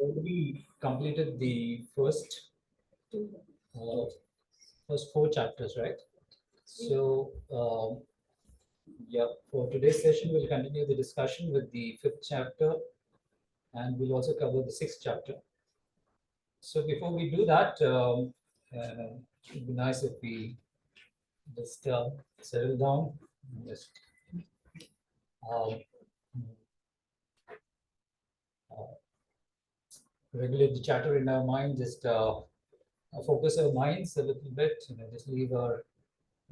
already completed the first 4 chapters, right? So, yeah, for today's session, we'll continue the discussion with the 5th chapter, and we'll also cover the 6th chapter. So, before we do that, it would be nice if we just settle down. Just um, regulate the chatter in our mind, just focus our minds a little bit, just leave our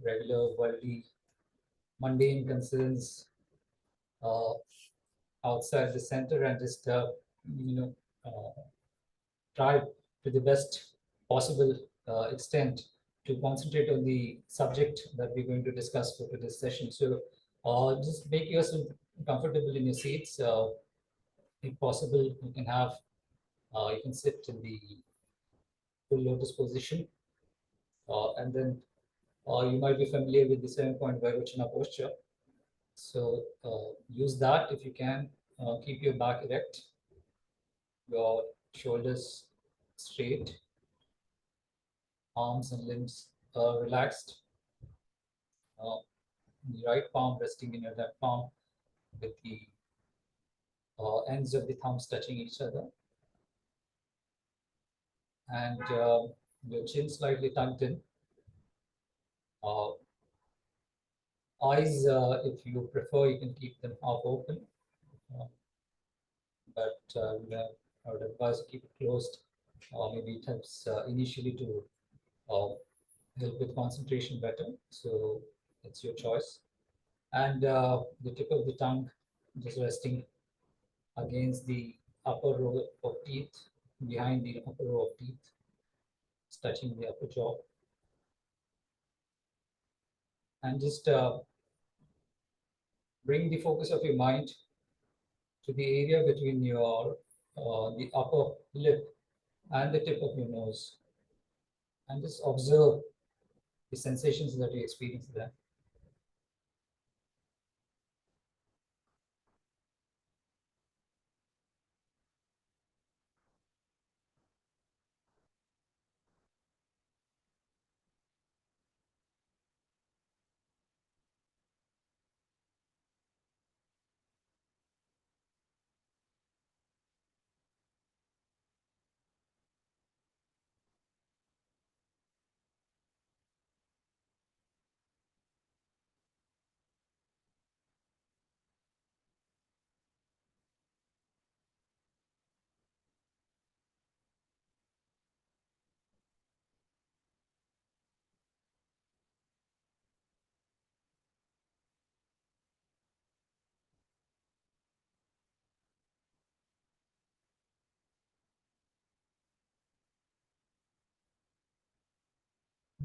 regular worldly mundane concerns outside the center and just try to the best possible extent to concentrate on the subject that we're going to discuss for today's session. So just make yourself comfortable in your seats. If possible, you can sit in the full lotus position, and then you might be familiar with the 7-point Vairocana posture. So use that if you can. Keep your back erect, your shoulders straight, arms and limbs relaxed. The right palm resting in your left palm with the ends of the thumbs touching each other. And your chin slightly tucked in. Eyes, if you prefer, you can keep them half open. But I would advise to keep it closed. Maybe it helps initially to help with concentration better. So it's your choice. And the tip of the tongue just resting against the upper row of teeth, behind the upper row of teeth, touching the upper jaw. And just bring the focus of your mind to the area between your the upper lip and the tip of your nose, and just observe the sensations that you experience there.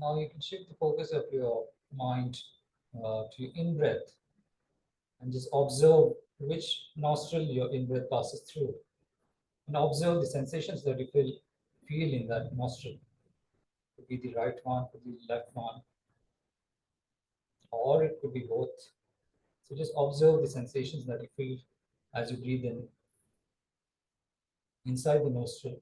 Now you can shift the focus of your mind to your in-breath and just observe which nostril your in-breath passes through, and observe the sensations that you feel in that nostril. Could be the right one, could be the left one, or it could be both. So just observe the sensations that you feel as you breathe in inside the nostril.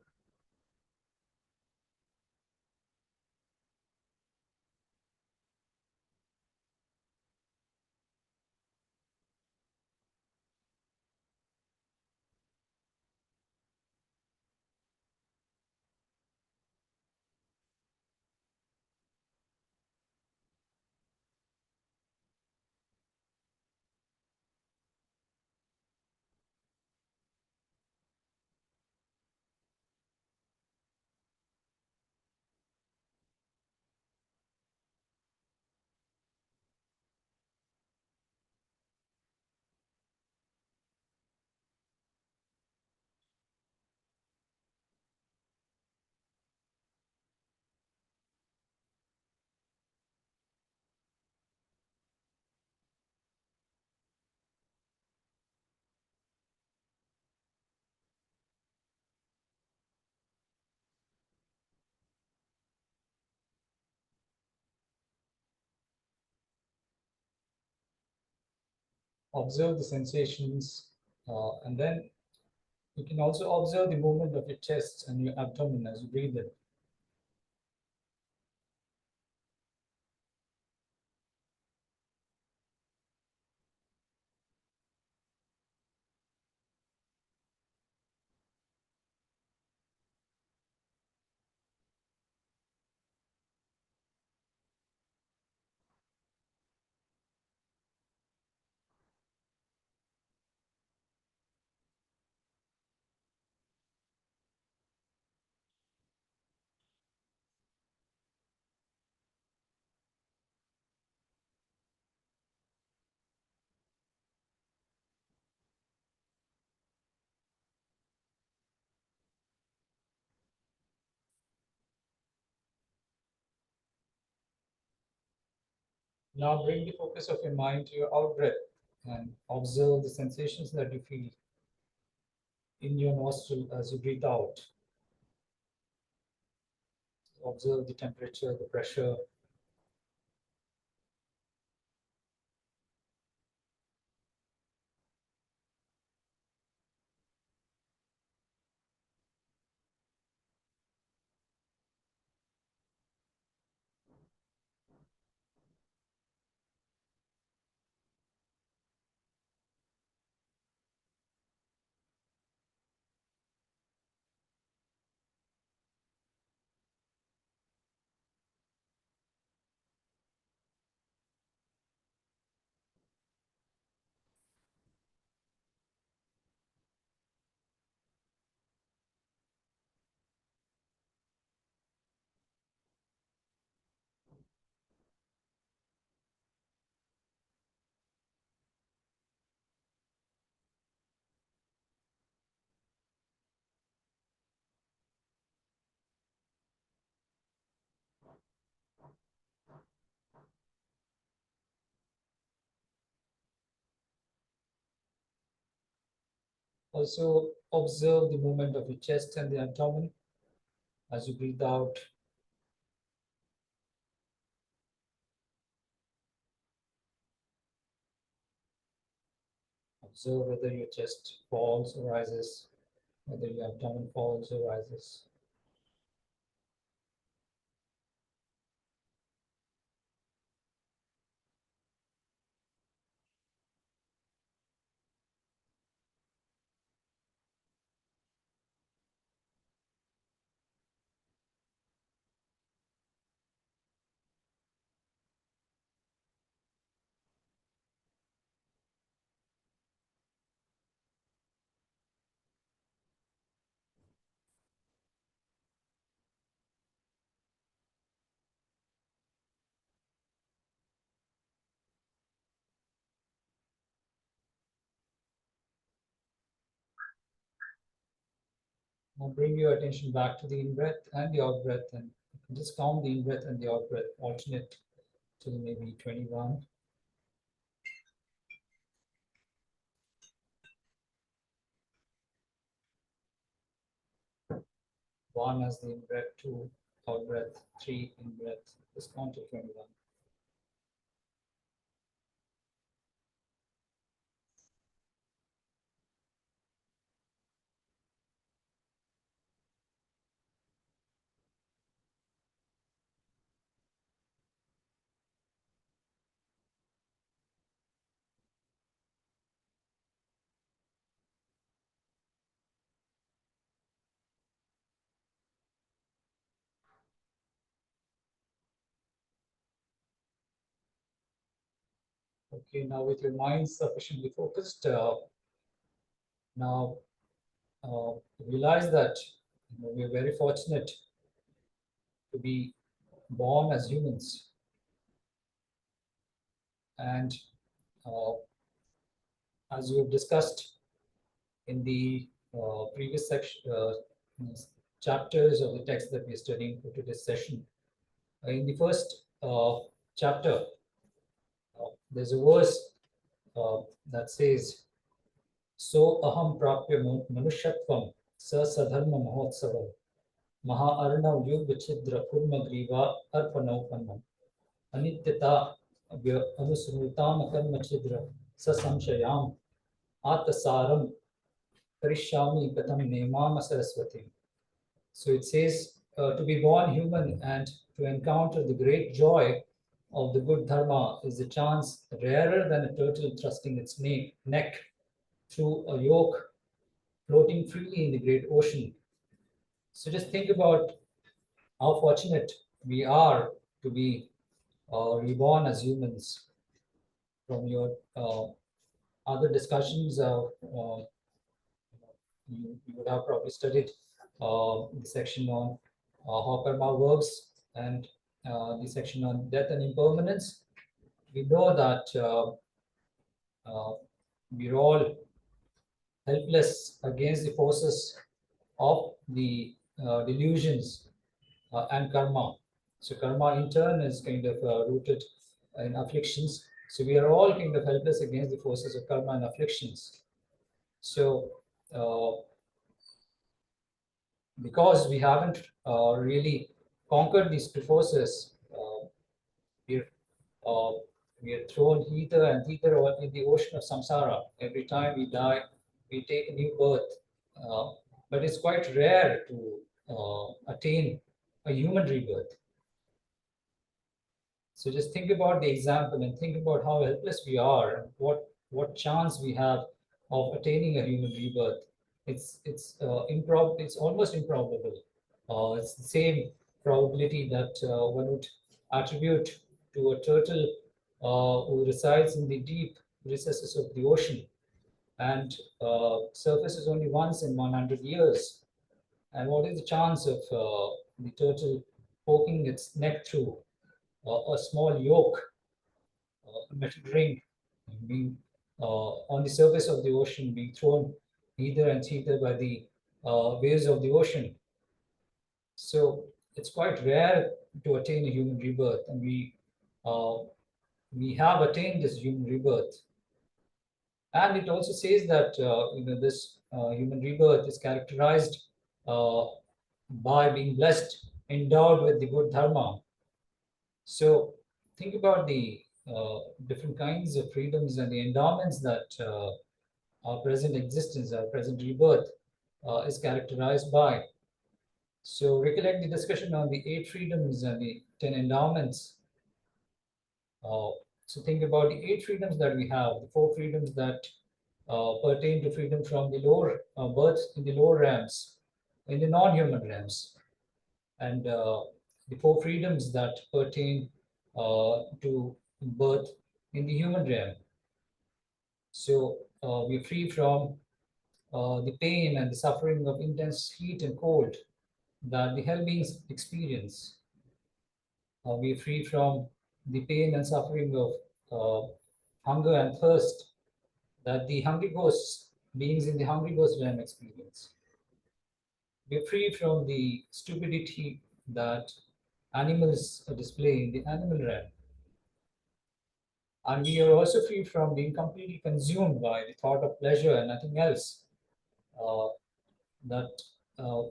Observe the sensations, and then You can also observe the movement of your chest and your abdomen as you breathe in. Now bring the focus of your mind to your out breath and observe the sensations that you feel in your nostril as you breathe out. Observe the temperature, the pressure. Also observe the movement of your chest and the abdomen as you breathe out. Observe whether your chest falls or rises, whether your abdomen falls or rises. Now bring your attention back to the in-breath and the out-breath, and just count the in-breath and the out-breath, alternate till maybe 21. One as the in-breath, two out-breath, three in-breath. Just count to 21. Okay, now with your mind sufficiently focused, now realize that we are very fortunate to be born as humans. And uh, as we have discussed in the previous section, chapters of the text that we are studying for today's session, in the first chapter, there's a verse that says, So aham prapya manushyattvam sa sadharma mahotsavam maha arnav yug chidra kurma griva arpanopannam anityata anusrutam karma chidra sa samshayam atasaram Karishami Katham Nemama Saraswati. So it says to be born human and to encounter the great joy of the good dharma is a chance rarer than a turtle thrusting its neck through a yoke floating freely in the great ocean. So just think about how fortunate we are to be reborn as humans. From your other discussions, you would have probably studied the section on how karma works and the section on death and impermanence. We know that we're all helpless against the forces of the delusions and karma. So karma in turn is kind of rooted in afflictions. So we are all kind of helpless against the forces of karma and afflictions. So because we haven't really conquered these two forces, we're uh, we are thrown hither and thither in the ocean of samsara. Every time we die, we take a new birth. But it's quite rare to attain a human rebirth. So just think about the example and think about how helpless we are and what chance we have of attaining a human rebirth. It's almost improbable. It's the same probability that one would attribute to a turtle who resides in the deep recesses of the ocean and surfaces only once in 100 years. And what is the chance of the turtle poking its neck through a small yolk, a metal ring, being on the surface of the ocean, being thrown either and thither by the waves of the ocean? So it's quite rare to attain a human rebirth, and uh, we have attained this human rebirth. And it also says that this human rebirth is characterized uh, by being blessed, endowed with the good dharma. So think about the different kinds of freedoms and the endowments that our present existence, our present rebirth is characterized by. So recollect the discussion on the 8 freedoms and the 10 endowments. Uh, so think about the 8 freedoms that we have, the 4 freedoms that pertain to freedom from the lower birth in the lower realms, in the non-human realms, and the 4 freedoms that pertain to birth in the human realm. So we're free from the pain and the suffering of intense heat and cold that the hell beings experience. We're free from the pain and suffering of hunger and thirst that the hungry ghosts, beings in the hungry ghost realm, experience. We're free from the stupidity that animals display in the animal realm. And we are also free from being completely consumed by the thought of pleasure and nothing else. Uh, that uh,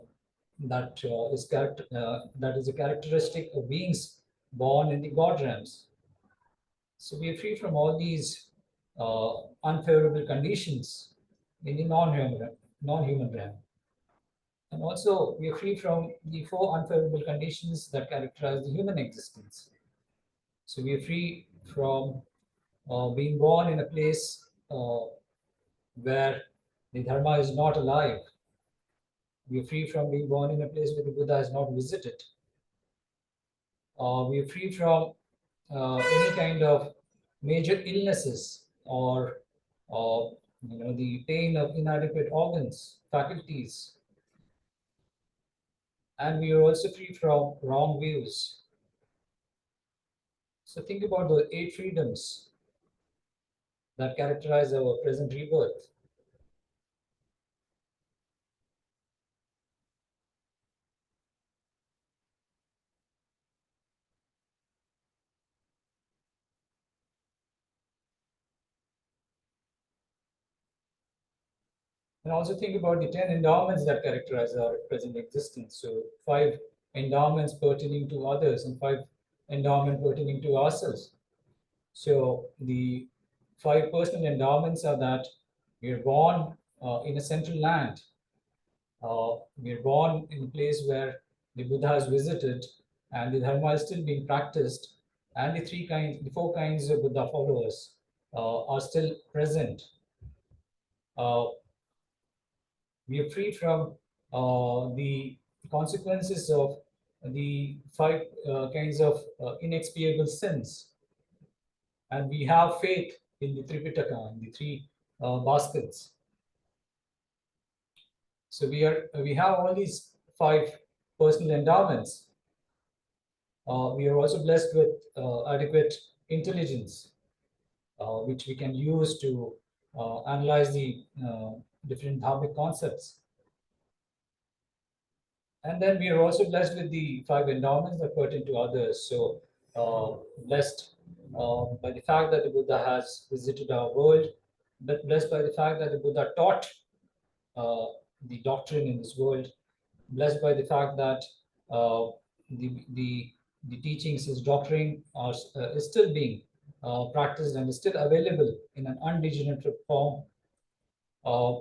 that is a characteristic of beings born in the God realms. So we are free from all these unfavorable conditions in the non-human realm. And also, we are free from the 4 unfavorable conditions that characterize the human existence. So we are free from being born in a place where the Dharma is not alive. We are free from being born in a place where the Buddha has not visited. We are free from any kind of major illnesses or the pain of inadequate organs, faculties. And we are also free from wrong views. So think about the 8 freedoms that characterize our present rebirth. And also think about the 10 endowments that characterize our present existence. So 5 endowments pertaining to others and 5 endowments pertaining to ourselves. So the 5 personal endowments are that we are born in a central land. We are born in a place where the Buddha has visited and the Dharma is still being practiced, and the four kinds of Buddha followers are still present. Uh, we are free from the consequences of the five kinds of inexpiable sins, and we have faith in the Tripitaka, in the three baskets. So we have all these five personal endowments. We are also blessed with adequate intelligence, which we can use to analyze the different dharmic concepts. And then we are also blessed with the five endowments that pertain to others. So blessed by the fact that the Buddha has visited our world, but blessed by the fact that the Buddha taught uh, the doctrine in this world, blessed by the fact that uh, the, the, the teachings, his doctrine is still being practiced and is still available in an undegenerated form, uh,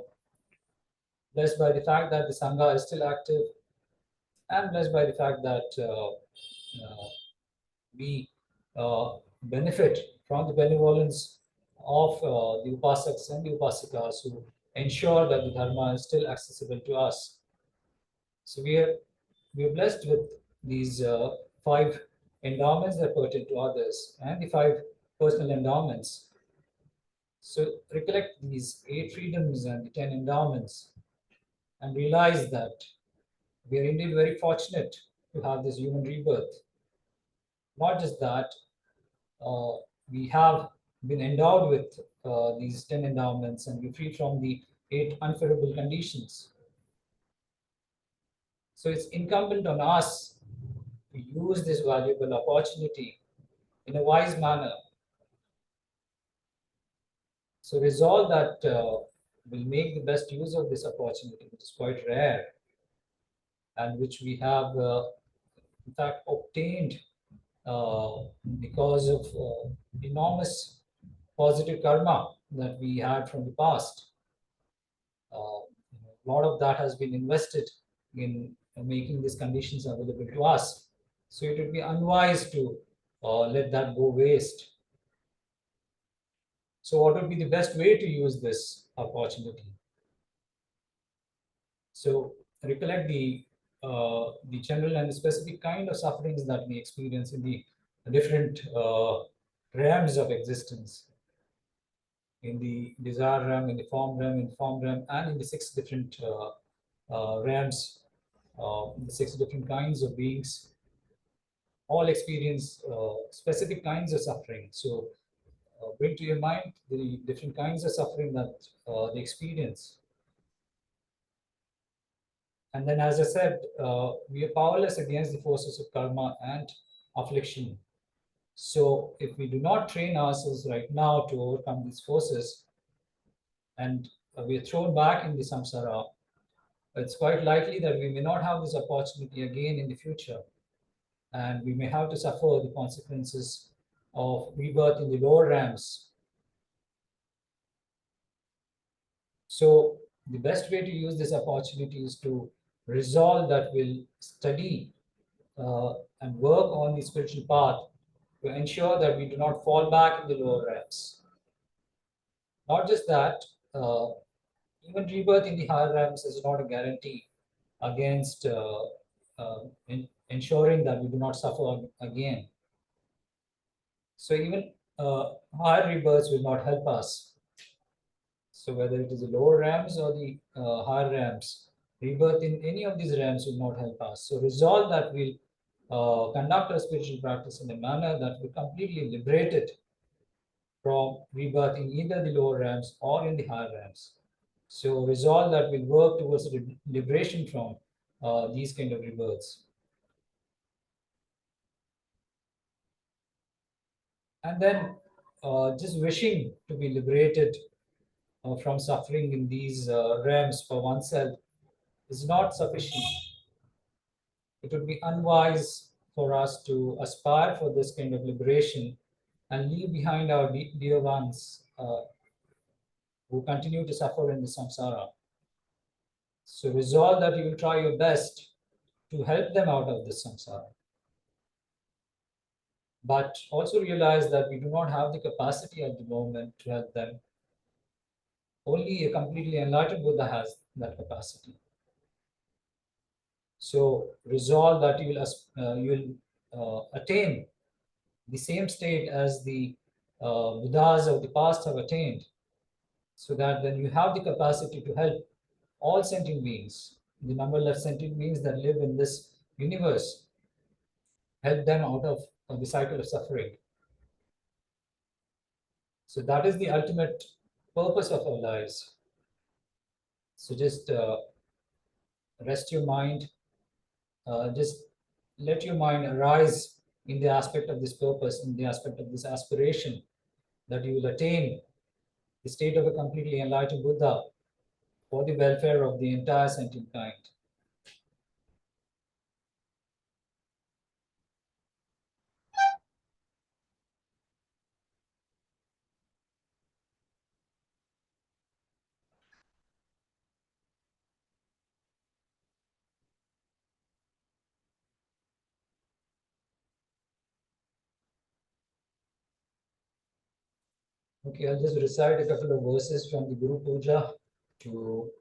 blessed by the fact that the Sangha is still active, and blessed by the fact that we benefit from the benevolence of the Upasaks and the Upasikas who ensure that the Dharma is still accessible to us. So we are blessed with these five endowments that pertain to others and the five personal endowments. So recollect these 8 freedoms and the 10 endowments and realize that we are indeed very fortunate to have this human rebirth. Not just that, uh, we have been endowed with these 10 endowments and we're free from the 8 unfavorable conditions. So it's incumbent on us to use this valuable opportunity in a wise manner. So resolve that will make the best use of this opportunity, which is quite rare and which we have, in fact, obtained because of enormous positive karma that we had from the past. A lot of that has been invested in making these conditions available to us. So it would be unwise to let that go waste. So what would be the best way to use this opportunity? So recollect the general and the specific kind of sufferings that we experience in the different realms of existence, in the desire realm, in the form realm, in the form realm, and in the 6 different realms, the 6 different kinds of beings, all experience specific kinds of suffering. So bring to your mind the different kinds of suffering that they experience. And then, as I said, we are powerless against the forces of karma and affliction. So if we do not train ourselves right now to overcome these forces, and we are thrown back in the samsara, it's quite likely that we may not have this opportunity again in the future. And we may have to suffer the consequences of rebirth in the lower realms. So the best way to use this opportunity is to resolve that we'll study and work on the spiritual path to ensure that we do not fall back in the lower realms. Not just that, uh, even rebirth in the higher realms is not a guarantee against ensuring that we do not suffer again. So even higher rebirths will not help us. So whether it is the lower realms or the higher realms, rebirth in any of these realms will not help us. So resolve that we'll conduct our spiritual practice in a manner that will completely liberate it from rebirth in either the lower realms or in the higher realms. So resolve that we'll work towards liberation from these kind of rebirths. And then just wishing to be liberated from suffering in these realms for oneself is not sufficient. It would be unwise for us to aspire for this kind of liberation and leave behind our dear ones who who continue to suffer in the samsara. So resolve that you will try your best to help them out of this samsara. But also realize that we do not have the capacity at the moment to help them. Only a completely enlightened Buddha has that capacity. So resolve that you will attain the same state as the Buddhas of the past have attained, so that then you have the capacity to help all sentient beings, the numberless sentient beings that live in this universe, help them out of the cycle of suffering. So that is the ultimate purpose of our lives. So just rest your mind, just let your mind arise in the aspect of this purpose, in the aspect of this aspiration, that you will attain the state of a completely enlightened Buddha for the welfare of the entire sentient kind. Okay, I'll just recite a couple of verses from the Guru Puja to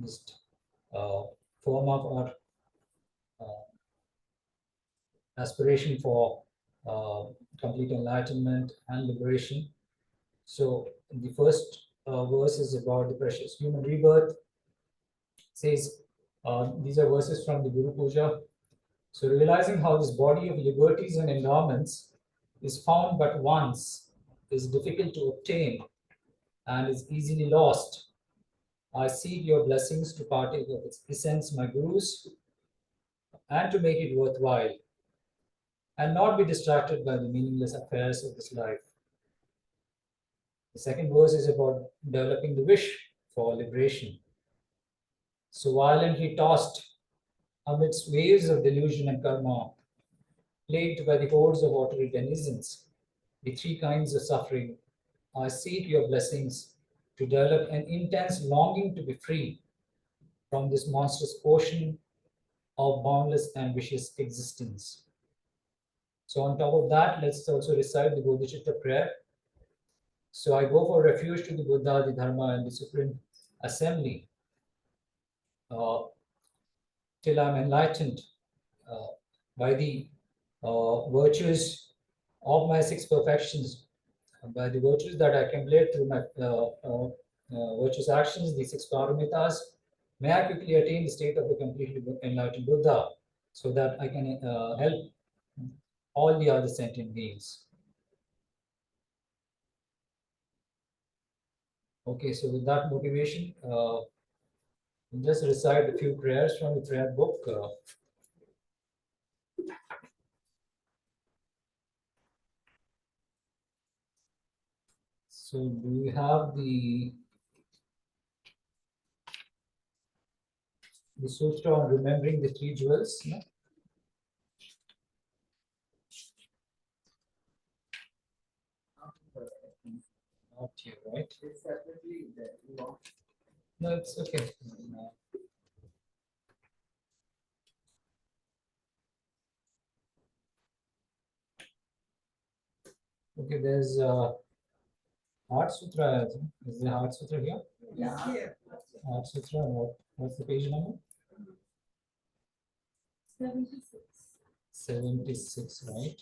just form up our aspiration for complete enlightenment and liberation. So the first verse is about the precious human rebirth. It says, these are verses from the Guru Puja. So realizing how this body of liberties and endowments is found but once, is difficult to obtain, and is easily lost, I seek your blessings to partake of its essence, my gurus, and to make it worthwhile, and not be distracted by the meaningless affairs of this life. The second verse is about developing the wish for liberation. So violently tossed amidst waves of delusion and karma, plagued by the hordes of watery denizens, the three kinds of suffering, I seek your blessings to develop an intense longing to be free from this monstrous ocean of boundless and vicious existence. So on top of that, let's also recite the Bodhicitta prayer. So I go for refuge to the Buddha, the Dharma, and the Supreme Assembly till I'm enlightened uh, by the virtues of my six perfections, by the virtues that I accumulate through my virtuous actions, the six paramitas. May I quickly attain the state of a completely enlightened Buddha, so that I can help all the other sentient beings. Okay, so with that motivation, we'll just recite a few prayers from the prayer book. So do we have the sutra on remembering the three jewels? No? Not here, right? No, it's okay. Okay, there's Heart Sutra. Is the Heart Sutra here? Yeah. Heart Sutra. What's the page number? 76. 76, right?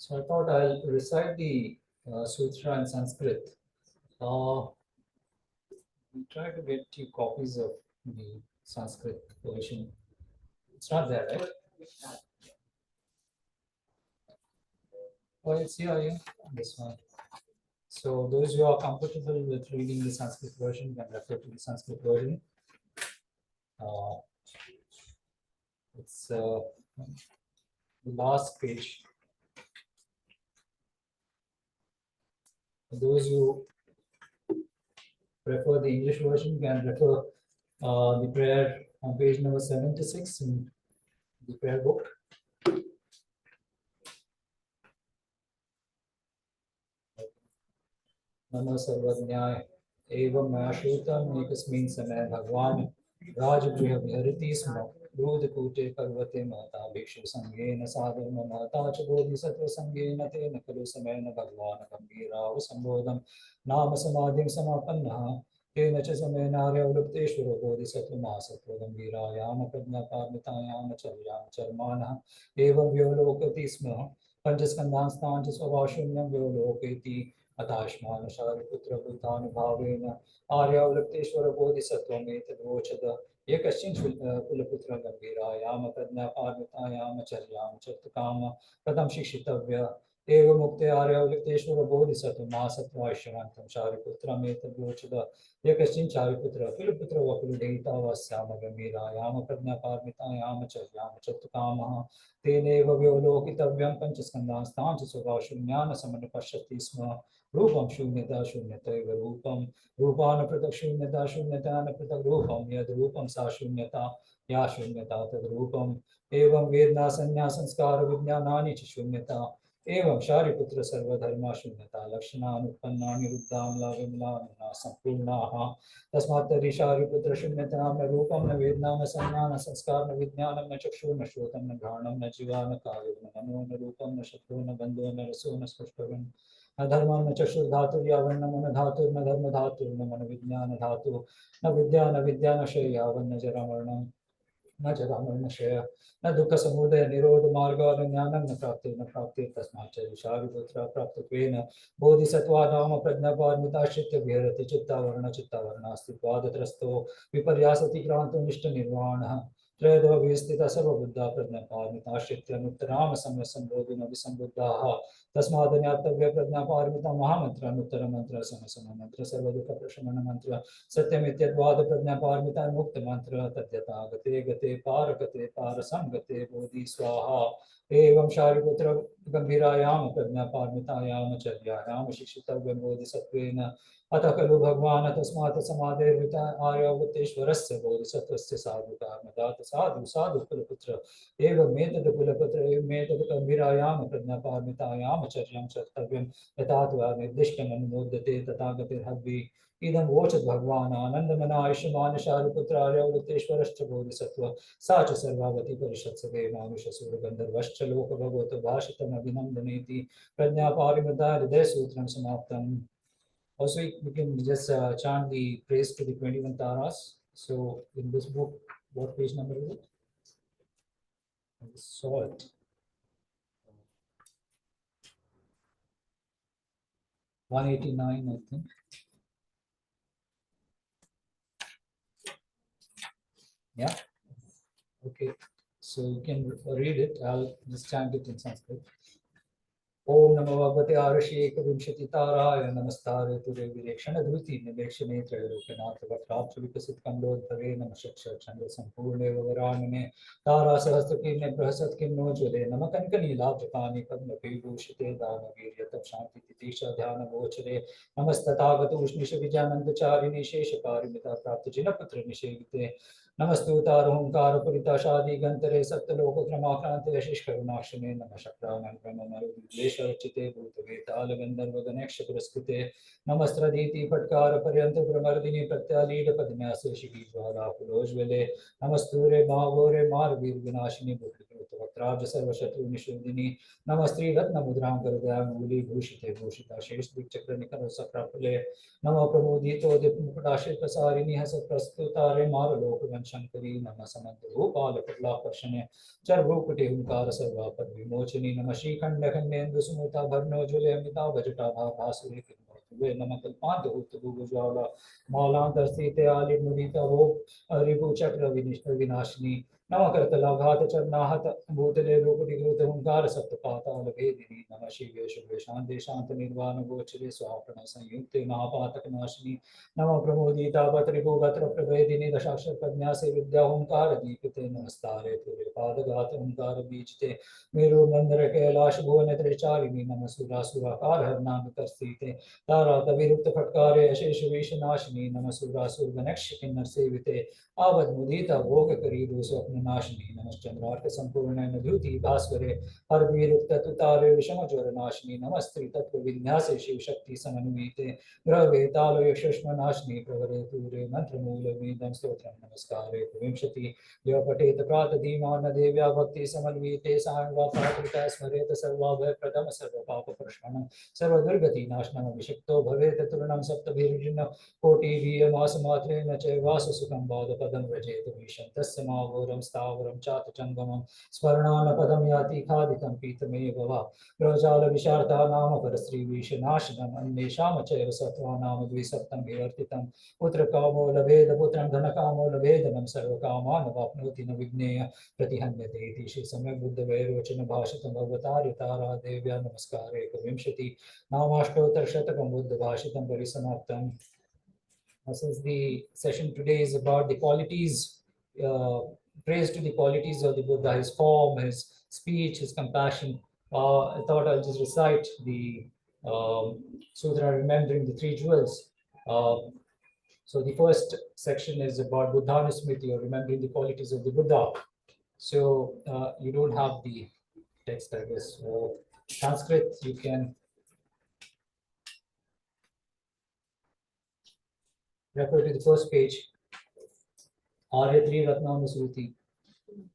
So I thought I'll recite the sutra in Sanskrit. We'll try to get you copies of the Sanskrit version. It's not there, right? Oh, it's here, yeah. This one. So those who are comfortable with reading the Sanskrit version can refer to the Sanskrit version. Uh, it's the last page. For those who prefer the English version, can refer the prayer on page number 76 in the prayer book. नमः सर्वज्ञाय एवं मयाश्रितम् एकस्मिन् समय भगवान् राजगृह विहरति स्म क्रोधकूटे पर्वते महता भिक्षु संगेन साधर्म महता च बोधिसत्व संगेन तेन खलु समयेन भगवान् गम्भीराव सम्बोधं नाम समाधिं समापन्नः तेन च समयेन आर्यावलुप्तेश्वरो बोधिसत्वमासत्व गम्भीरायाम प्रज्ञापारमितायाम चर्यां चर्माणः एवं व्योलोकति स्म पञ्चस्कन्धांस्तान् च स्वभावशून्यं व्योलोकयति अताश्मान शारिपुत्र बुद्धानुभावेन आर्यावलुप्तेश्वर बोधिसत्वमेतद्वोचद ये कश्चिन् कुलपुत्र गम्भीरायाम प्रज्ञापारमितायाम चर्यां चतुकाम कथं शिक्षितव्य एवमुक्ते आर्यावलुप्तेश्वर बोधिसत्वमासत्वाश्रमन्तं शारिपुत्रमेतद्वोचद ये कश्चिन् शारिपुत्र कुलपुत्र वकुलदेहिता वस्याम गम्भीरायाम प्रज्ञापारमितायाम चर्यां चतुकामः तेनेव व्योलोकितव्यं पञ्चस्कन्धास्तां च स्वभावशून्यान् समनुपश्यति स्म रूपं शून्यता शून्यतैव रूपं रूपानुपृथक् शून्यता शून्यता न पृथक् रूपं यद् रूपं सा शून्यता या शून्यता तद् रूपम् एवं वेदना संज्ञा संस्कार विज्ञानानि च शून्यता एवं शारिपुत्र सर्वधर्मा शून्यता लक्षणानुत्पन्नानि रुद्धाम्ला विमलाम्ना सम्पूर्णाः तस्मात् तर्हि शारिपुत्र शून्यता न रूपं न वेदना न संज्ञा न संस्कार न विज्ञानं न चक्षुः न श्रोतं न घ्राणं न जीवा न कायो न मनो न रूपं न शत्रुः न बन्धुः न रसो न स्पष्टं न धर्मं न चक्षुर्धातुर्यावन्न मन धातुर्न धर्म धातुर्न मन विज्ञान धातु न विद्या न शय्यावन्न जरा मरणं न जरा मरणशय न दुःख समुदय निरोध मार्ग ज्ञानं न प्राप्ति तस्माच्च शारिपुत्र प्राप्तत्वेन बोधिसत्त्वानाम प्रज्ञापारमिताश्रित्य विहरति चित्तावरणस्थित्वादत्रस्तो विपर्यासतिक्रान्तो निष्ठनिर्वाणः त्रयोदशविस्थिता सर्वबुद्धा प्रज्ञापारमिताश्रित्य अनुत्तराम सम्यक् विसम्बुद्धाः तस्माद् ज्ञातव्य प्रज्ञापारमिता महामन्त्र अनुत्तर मंत्र सम मंत्र सर्वदुःखप्रशमन मंत्र सत्यमित्यद्वाद प्रज्ञापारमिता मुक्त मंत्र तद्यथा गते गते पार संगते बोधि स्वाहा एवं शारिपुत्र गंभीरायाम प्रज्ञापारमितायाम चर्यायाम शिक्षितव्यं बोधिसत्त्वेन अतः खलु भगवान् तस्मात् समाधेर्विता आर्यावृतेश्वरस्य बोधिसत्त्वस्य साधुकामदात साधु साधु कुलपुत्र एवमेतद् कुलपुत्र एवमेतद् गम्भीरायां प्रज्ञापारमितायां चर्यां कर्तव्यं यथा त्वा निर्दिष्टमनुमोद्यते तथा गतिर्हद्भिः इदं वोचत् भगवान् आनन्दमना आयुष्यमान् शारिपुत्र आर्यावृतेश्वरश्च बोधिसत्त्व सा च सर्वावती परिषत्सवे मानुषसूरगन्धर्वश्च लोकभगवतो भाषितमभिनन्दनेति प्रज्ञापारमिता हृदयसूत्रं समाप्तम्. Also, you can just chant the praise to the 21 taras. So, in this book, what page number is it? I saw it. (189), I think. Yeah. Okay. So you can read it. I'll just chant it in Sanskrit. ओम नमो भगवते आर्षेकविंशतिताराय नमस्तारे तुरे विरेक्षणधृति निवेक्षणे त्रैलोक्यनाथ वक्राब्ज विकसित कमलोद्भवे नमः छंद संपूर्णे वराणने तारा सहस्रकीर्णे बृहस्पत किन्नोज्वले नमः कनकनीलाभ्रकानि पद्मविभूषिते दानवीर्य तप शांति तितिक्षा ध्यान गोचरे नमस्तथागत उष्णिश विजयानंदचारिणी शेषकारिमिता प्राप्त जिनपुत्र निषेविते नमस्तुतारहुंकार पुरिता शादी गंतरे सप्तलोक क्रमाक्रांते यशिष करुणाक्षणे नमः शक्रानंद ब्रह्ममरुद्वेषर्चिते भूतवेताल गंधर्व गणेश पुरस्कृते नमस्त्रदीति फटकार पर्यंत प्रमर्दिनी प्रत्यालीड पद्म्यासे शिखी ज्वाला पुलोज्वले नमस्तूरे भागोरे मारवीर विनाशिनी बुद्धिकृत वक्त्राब्ज सर्वशत्रु निषुदिनी नमस्त्री रत्न मुद्रांकर दयामूली भूषिते भूषिता शेष दिक्चक्र निकर सक्रफले नमः प्रमोदितो दिप्मुकुटाशे प्रसारिणी हस प्रस्तुतारे मारलोक शंकरी नमः समंत भूपाल प्रलाकर्षणे चर्भुकुटे हुंकार सर्वापद विमोचनी नमः श्रीखंड खंडेन्दु सुमुता भर्णोज्वले अमिता भजटा भासुरे वे नमः कल्पांत भूतभुज्वाला मालांतर स्थिते आलिमुदिता वो रिभु चक्र विनाशिनी नमकर्तलाघात चरणाहत भूतले लोकनिगृत हुंकार सप्तपाताल भेदिनी नमः शिवे शुभे शांति शांत निर्वाण गोचरे स्वाहा संयुक्ते महापातक नाशिनी नमः प्रमोदिता पत्रिभूभद्र प्रभेदिनी दशाक्षर प्रज्ञा से विद्या हुंकार दीपिते नमस्तारे तुरे पादघात हुंकार बीजते मेरु मंदर कैलाश भुवन त्रिचारिणी नमः सुरासुराकार हरनाम करसीते तारा तविरुक्त फटकारे अशेष विषनाशिनी नमः सुरासुर गणक्ष किन्नर सेविते आवद मुदीता भोग करी दो स्वप्न नाशिनी नमश्चंद्रार्थ संपूर्ण नधुति भास्वरे हर वीरुक्त तुतारे विषम ज्वर नाशिनी नमस्त्री तत्व विन्यासे शिव शक्ति समन्विते ग्रह वेताल यशस्म नाशिनी प्रवरे तूरे मंत्र मूल वेदम स्तोत्रम नमस्कारे विंशति यो पठेत प्रात धीमान देव्या भक्ति समन्विते साङ्गा पात्रिका स्मरेत सर्वाभय प्रथम सर्व पाप प्रशमनं सर्व दुर्गति नाशनम अभिषिक्तो भवेत तुर्णं सप्तभिर्जिन कोटि मास मात्रेण चैवास सुखं बोधपदं व्रजेत भीषं तस्य माघोरं स्थावरं चातचङ्गमं स्मरणानपदं याति खादितं पीतमेव वा प्रजालविशारदा नाम परस्त्रीविषनाशनम् अन्येषां चैव सत्त्वानाम द्विसप्तं विवर्तितं पुत्रकामो लभेद पुत्रं धनकामो लभेदनं सर्वकामान् वाप्नोति न विघ्नेय प्रतिहन्यते इति श्री सम्यक् बुद्धवैरोचन भाषितं भगवतार्यतारा देव्या नमस्कारे एकविंशति नामाष्टोत्तरशतकं बुद्धभाषितं परिसमाप्तम्. Since the session today is about the qualities, praise to the qualities of the Buddha, his form, his speech, his compassion, I thought I'll just recite the Sutra remembering the three jewels. So the first section is about Buddhanusmriti, or remembering the qualities of the Buddha. So you don't have the text, I guess. Sanskrit, you can refer to the first page. Aryatri Ratnanusruti.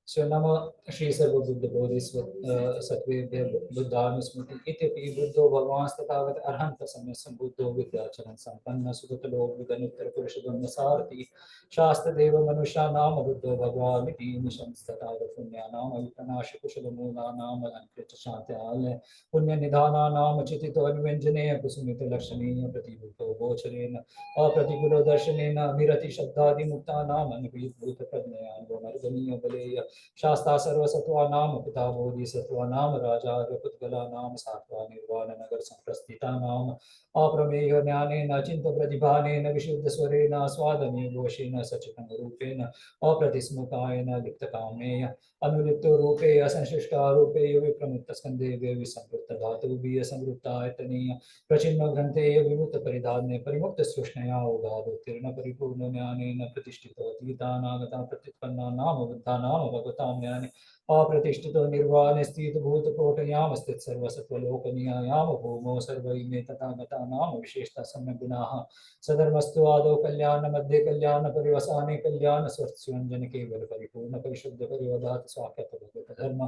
So Nama Shri Sarva Buddha Bodhisattva Sattve Buddhanusmriti Itipi Buddho Bhagavan Statavat Arhanta Samyasam Buddho Vidyacharan Sampanna Sukatalo Vidanuttara Purushabhamma Sarthi Shastra Deva Manusha Nama Buddho Bhagavan Miti Nisham Statava Punya Nama Vipanasha Kushalamula Nama Ankrita Shantale Punya Nidhana Nama Chitito Anvenjane Kusumita Lakshaniya Pratibhuto Bocharena Pratikulo Darshanena Mirati Shabdadi Mukta Nama Nivit Bhuta Pradnaya Mardaniya Baleya शास्ता सर्वसत्वा नाम पिता बोधिसत्वा नाम राजा पुद्गला नाम सात्वा निर्वाण नगर संप्रस्थिता नाम अप्रमेय ज्ञानेन चिंत प्रतिभानेन विशुद्ध स्वरेण स्वादने घोषेण सचितं रूपेण अप्रतिस्मुखायन लिप्तकामेय अनुलिप्तो रूपे असंशिष्टा रूपे विप्रमुक्त स्कंदे विसंकृत धातुभिः संवृत्तायतनीय प्रचिन्न ग्रंथे विमुक्त परिधाने परिमुक्त सृष्णया उदाहृतीर्ण परिपूर्ण ज्ञानेन प्रतिष्ठितो अतीतानागता प्रतिपन्ना नाम बुद्धा नाम भगवतां ज्ञाने अप्रतिष्ठितो निर्वाणे स्थित भूतकोटयां स्थित सर्वसत्त्वलोकनीयायां भूमौ सर्वैमे तथागता नाम विशेषता सम्यक् गुणाः सधर्मस्तु आदौ कल्याण मध्ये कल्याण परिवसाने कल्याण स्वस्थ्यञ्जन केवल परिपूर्ण परिशुद्ध परिवदात स्वाख्यात भगवत धर्म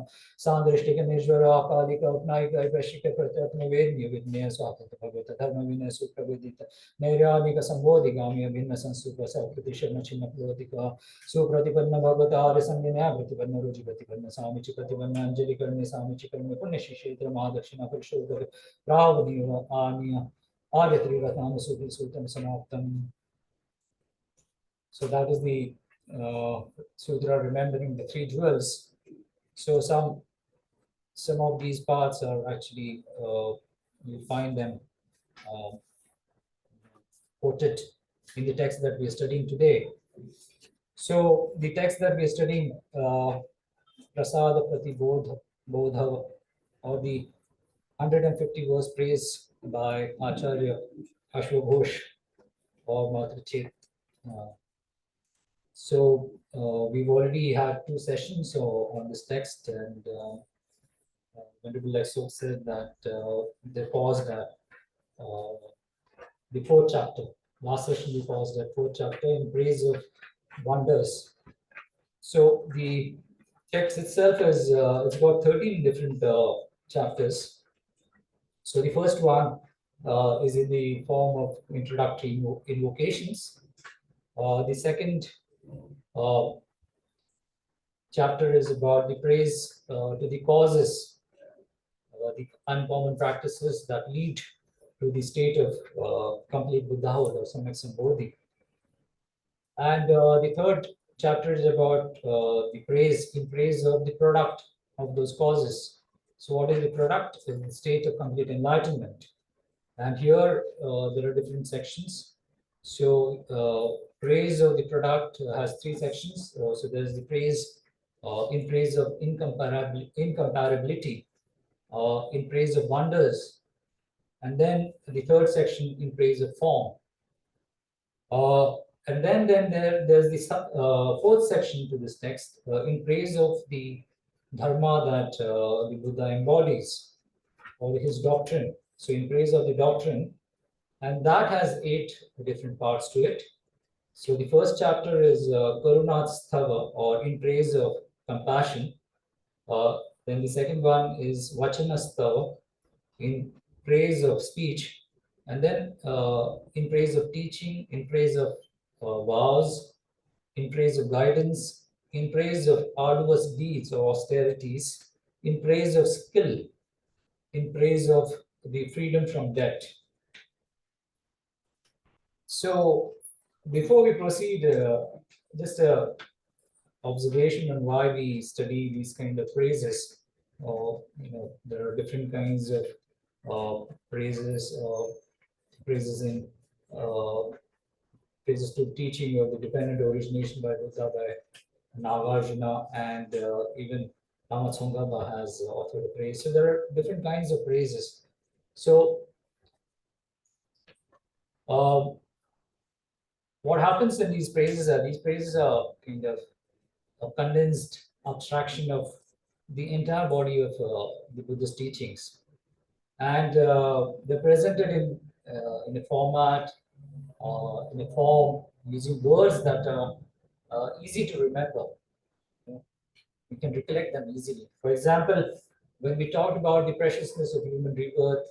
सांदृष्टिक निर्ज्वर अकालिक औपनायिक ऐपशिक प्रत्यत्न वेद्य विज्ञेय स्वाख्यात भगवत धर्म विनय सुप्रविदित नैर्यानिक संबोधिगामी भिन्न संस्कृत सकृति शरण छिन्न प्लोतिका सुप्रतिपन्न भगवत आर्य संज्ञा प्रतिपन्न रुचि प्रतिपन्न सामिचि प्रतिपन्न अंजलि करने सामिचि करने पुण्य क्षेत्र महादक्षिणा परिशोधक प्रावनीय आनीय आर्य त्रिरत्नाम सूत्र सूत्रम समाप्तम. So that is the sutra remembering the three jewels. So some of these parts are actually you find them quoted in the text that we are studying today. So the text that we are studying, Prasada Pratibodha, or the 150 verse praise by Acharya Ashwaghosh or Matrceta. So we've already had two sessions on this text, and Venerable Lexo said that they paused at the fourth chapter. Last session we paused at fourth chapter in praise of wonders. So the text itself is it's got 13 different chapters. So the first one is in the form of introductory invocations. The second chapter is about the praise to the causes, the uncommon practices that lead to the state of complete Buddhahood or Samyak Sambodhi. And the third chapter is about the praise, in praise of the product of those causes. So what is the product? It's the state of complete enlightenment. And here there are different sections. So praise of the product has three sections. So there's the praise in praise of incomparability, in praise of wonders, and then the third section in praise of form. And then there's the fourth section to this text in praise of the Dharma that the Buddha embodies, or his doctrine. So in praise of the doctrine, and that has 8 different parts to it. So the first chapter is Karunatstava, or in praise of compassion. Then the second one is Vachanastava, in praise of speech. And then in praise of teaching, in praise of vows, in praise of guidance, in praise of arduous deeds or austerities, in praise of skill, in praise of the freedom from debt. So before we proceed, just a observation on why we study these kind of phrases. There are different kinds of phrases in phrases to teaching, or the dependent origination by Buddha, by Nagarjuna, and even Mātṛceṭa has authored a phrase. So there are different kinds of phrases. So what happens in these phrases are kind of a condensed abstraction of the entire body of the Buddhist teachings, and they're presented in a format, in a form, using words that are easy to remember. We can recollect them easily. For example, when we talked about the preciousness of human rebirth,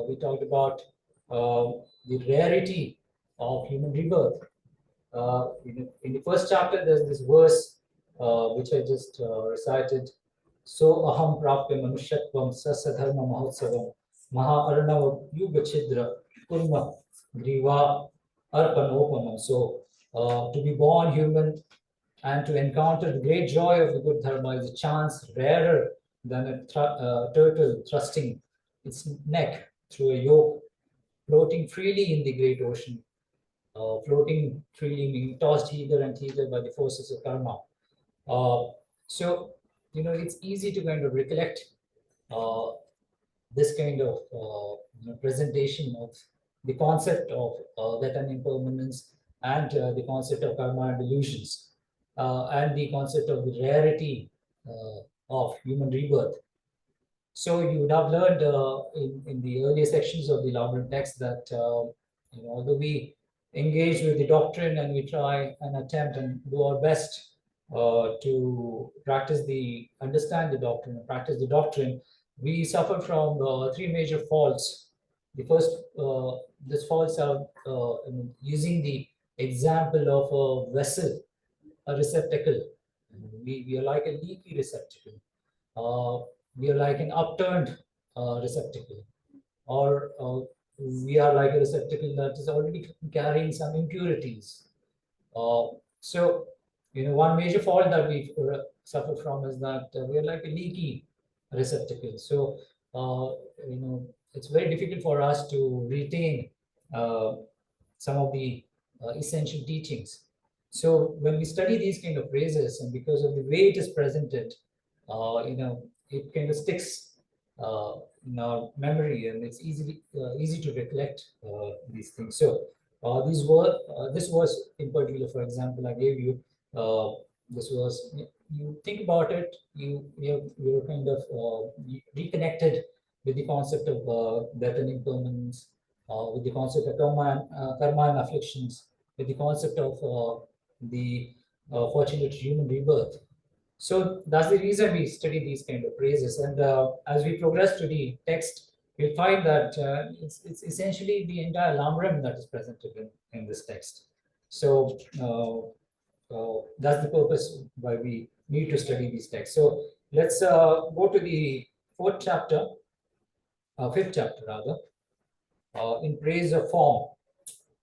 we talked about the rarity of human rebirth. In the first chapter, there's this verse which I just recited. So aham prapya manushyatvam sasadharma mahotsavam maha arnava yuga chidra kurma griva arpanopamam. So to be born human and to encounter the great joy of the good dharma is a chance rarer than a turtle thrusting its neck through a yoke, floating freely in the great ocean, floating freely, being tossed hither and thither by the forces of karma. So, it's easy to kind of recollect this kind of presentation of the concept of that and impermanence, and the concept of karma and illusions, and the concept of the rarity of human rebirth. So you would have learned in the earlier sections of the Laudanum text that although we engage with the doctrine and we try and attempt and do our best to understand the doctrine and practice the doctrine, we suffer from 3 major faults. The first, these faults are using the example of a vessel, a receptacle. We are like a leaky receptacle. We are like an upturned receptacle, or we are like a receptacle that is already carrying some impurities. So, one major fault that we suffer from is that we are like a leaky receptacle. So, it's very difficult for us to retain some of the essential teachings. So when we study these kind of phrases, and because of the way it is presented, it kind of sticks in our memory, and it's easy to recollect these things. So this was in particular, for example, I gave you this was. You think about it, you're kind of reconnected with the concept of death and impermanence, with the concept of karma and afflictions, with the concept of the fortunate human rebirth. So that's the reason we study these kind of phrases. And as we progress to the text, we'll find that it's essentially the entire Lamrim that is presented in this text. So that's the purpose why we need to study these texts. So let's go to the fifth chapter rather, in praise of form,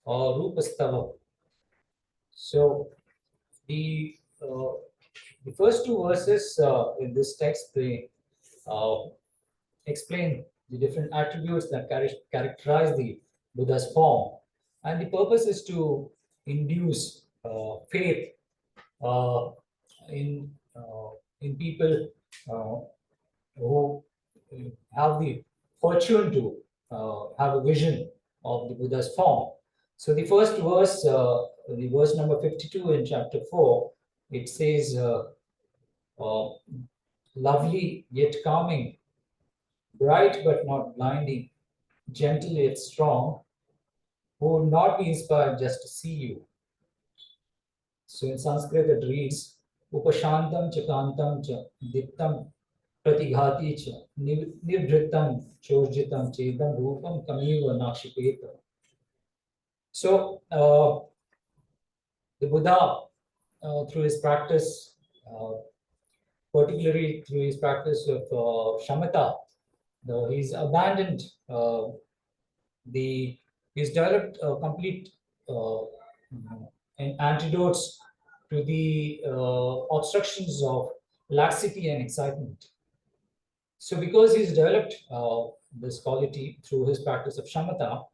Rupastava. So the the first two verses in this text, they uh, explain the different attributes that characterize the Buddha's form. And the purpose is to induce faith uh, in, uh, in people who have the fortune to have a vision of the Buddha's form. So the first verse, the verse number 52 in chapter 4, it says, uh, lovely yet calming, bright but not blinding, gentle yet strong, who would not be inspired just to see you. So in Sanskrit it reads, Upashantam chakantam cha diptam pratighati cha nivritam chorjitam chedam rupam kamiva nakshipeta. So the Buddha, through his practice, particularly through his practice of shamatha, he's abandoned he's developed complete antidotes to the obstructions of laxity and excitement. So because he's developed this quality through his practice of shamatha,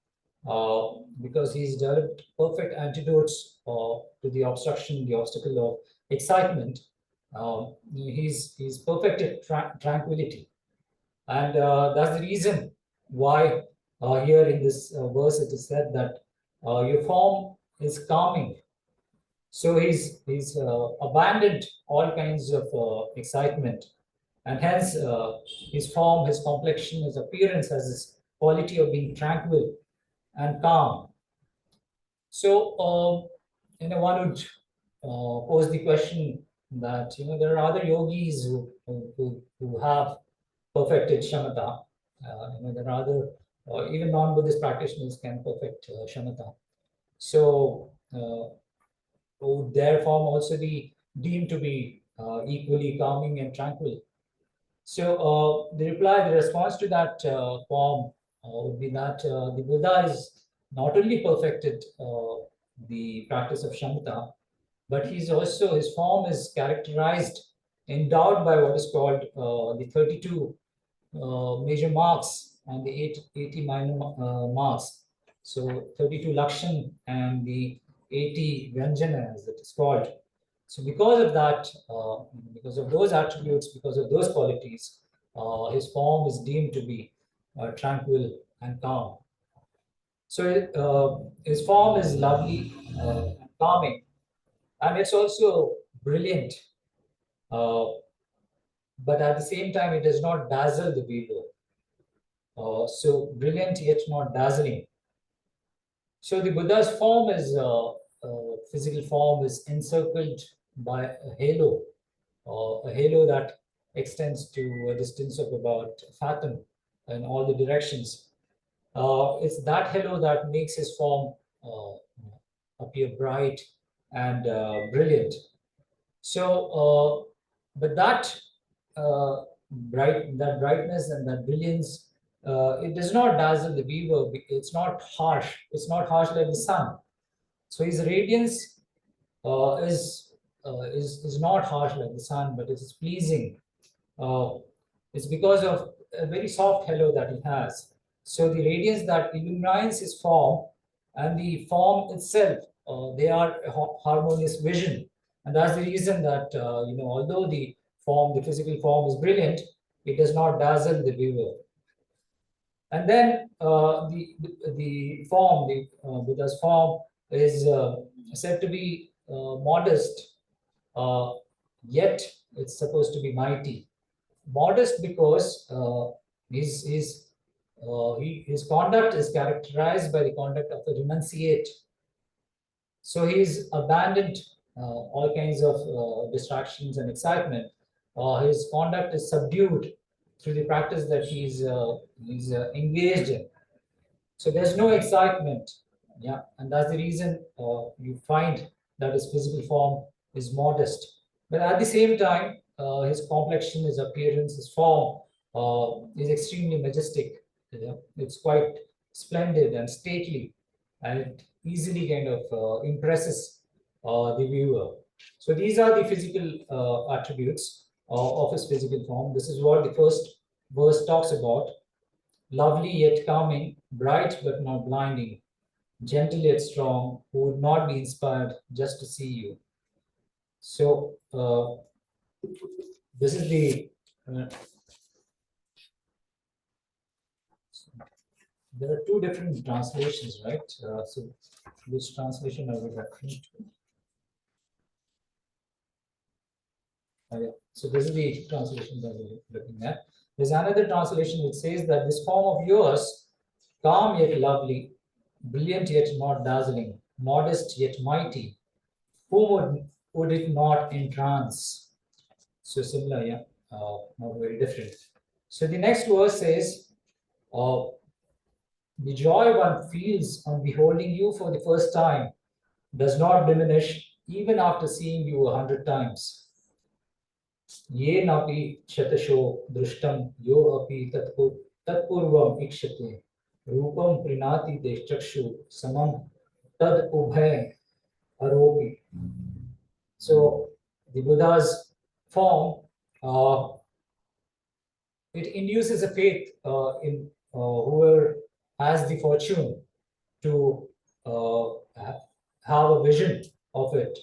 because he's developed perfect antidotes to the obstruction, the obstacle of excitement, he's perfected tranquility. And that's the reason why here in this verse it is said that your form is calming. So he's abandoned all kinds of excitement, and hence his form, his complexion, his appearance has this quality of being tranquil and calm. So one would pose the question that there are other yogis who have perfected shamatha. There are other even non-Buddhist practitioners can perfect shamatha. So would their form also be deemed to be equally calming and tranquil? So the response to that form would be that the Buddha is not only perfected the practice of shamatha, but his form is characterized, endowed by what is called the 32 major marks and the 80 minor marks. So 32 lakshan and the 80 vyanjana, as it is called. So because of that, because of those attributes, because of those qualities, his form is deemed to be tranquil and calm. So his form is lovely and calming, and it's also brilliant. But at the same time, it does not dazzle the viewer. So brilliant yet not dazzling. So the Buddha's form is physical form is encircled by a halo that extends to a distance of about a fathom in all the directions. It's that halo that makes his form appear bright and brilliant. So, but that brightness and that brilliance, it does not dazzle the viewer. It's not harsh. It's not harsh like the sun. So his radiance is not harsh like the sun, but it is pleasing. It's because of a very soft halo that he has. So the radiance that illumines his form and the form itself, they are a harmonious vision. And that's the reason that, although the physical form is brilliant, it does not dazzle the viewer. And then the form, the Buddha's form is said to be modest, yet it's supposed to be mighty. Modest because his conduct is characterized by the conduct of a renunciate. So he's abandoned all kinds of distractions and excitement. His conduct is subdued through the practice that he's engaged in. So there's no excitement, yeah, and that's the reason you find that his physical form is modest. But at the same time, his complexion, his appearance, his form is extremely majestic. It's quite splendid and stately, and it easily kind of impresses the viewer. So these are the physical attributes of his physical form. This is what the first verse talks about. Lovely yet calming, bright but not blinding, gentle yet strong, who would not be inspired just to see you. So this is the there are two different translations, right? So which translation are we referring to? Yeah. So this is the translation that we're looking at. There's another translation which says that this form of yours, calm yet lovely, brilliant yet not dazzling, modest yet mighty, whom would it not entrance? So similar, yeah, not very different. So the next verse says, uh, the joy one feels on beholding you for the first time does not diminish even after seeing you 100 times. ये नापि शतशो दृष्टं यो अपि तत्पूर्वम् इक्षते रूपं प्रीणाति ते चक्षु समं तद उभय aropi. So the Buddha's form, it induces a faith in whoever has the fortune to have a vision of it.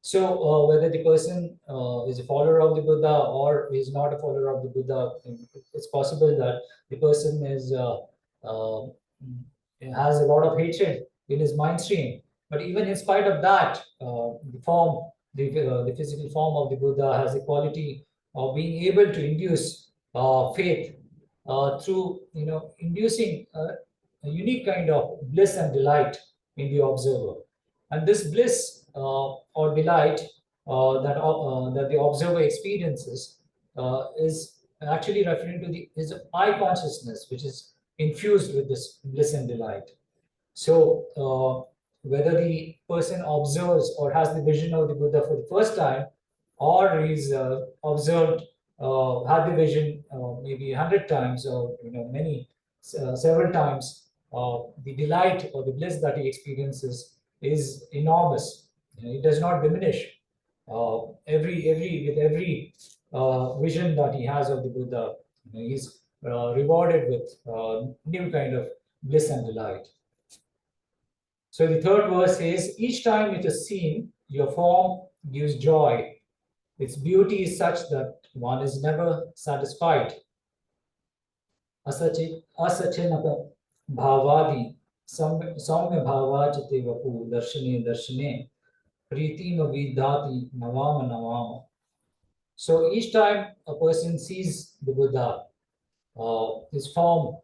So whether the person is a follower of the Buddha or is not a follower of the Buddha, it's possible that the person is has a lot of hatred in his mind stream. But even in spite of that, the physical form of the Buddha has the quality of being able to induce faith through inducing a unique kind of bliss and delight in the observer. And this bliss or delight that the observer experiences is actually referring to his I consciousness, which is infused with this bliss and delight. So whether the person observes or has the vision of the Buddha for the first time, or is observed, had the vision maybe 100 times or many several times, the delight or the bliss that he experiences is enormous. It does not diminish. With every vision that he has of the Buddha, he's rewarded with new kind of bliss and delight. So the third verse says, each time it is seen, your form gives joy. Its beauty is such that one is never satisfied. Asachinaka bhavadi saumya bhavachate vapu darshane darshane pritima vidhati navama navama. So each time a person sees the Buddha, his form,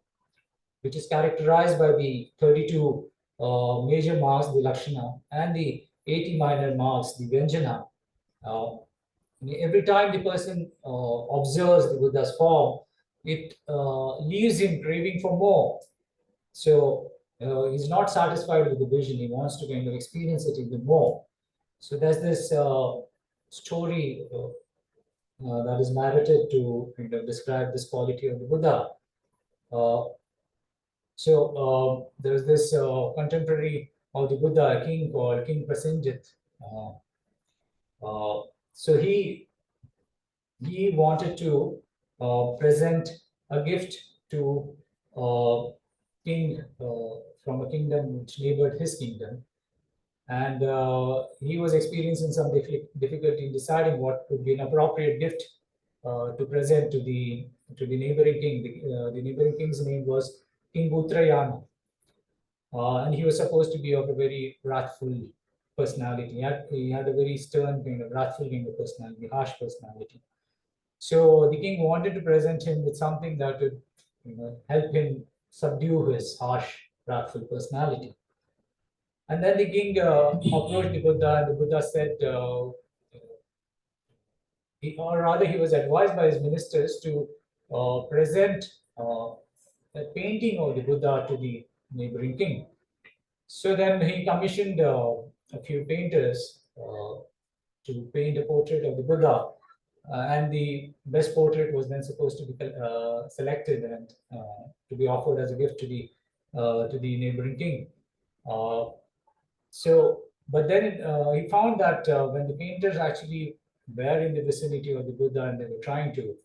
which is characterized by the 32 major marks, the Lakshana, and the 80 minor marks, the Vyanjana. Every time the person observes the Buddha's form, it leaves him craving for more. So he's not satisfied with the vision. He wants to kind of experience it even more. So there's this story that is narrated to kind of describe this quality of the Buddha. There's this contemporary of the Buddha, a king called King Prasenjit. So he wanted to present a gift to king from a kingdom which neighbored his kingdom, and he was experiencing some difficulty in deciding what would be an appropriate gift to present to the neighboring king. The neighboring king's name was King Uttayana, and he was supposed to be of a very wrathful personality. He had a very stern kind of wrathful kind of personality, harsh personality. So the king wanted to present him with something that would help him subdue his harsh, wrathful personality. And then the king approached the Buddha, and the Buddha said, or rather, he was advised by his ministers to present a painting of the Buddha to the neighboring king. So then he commissioned a few painters to paint a portrait of the Buddha. And the best portrait was then supposed to be selected and to be offered as a gift to the neighboring king. So But then he found that when the painters actually were in the vicinity of the Buddha and they were trying to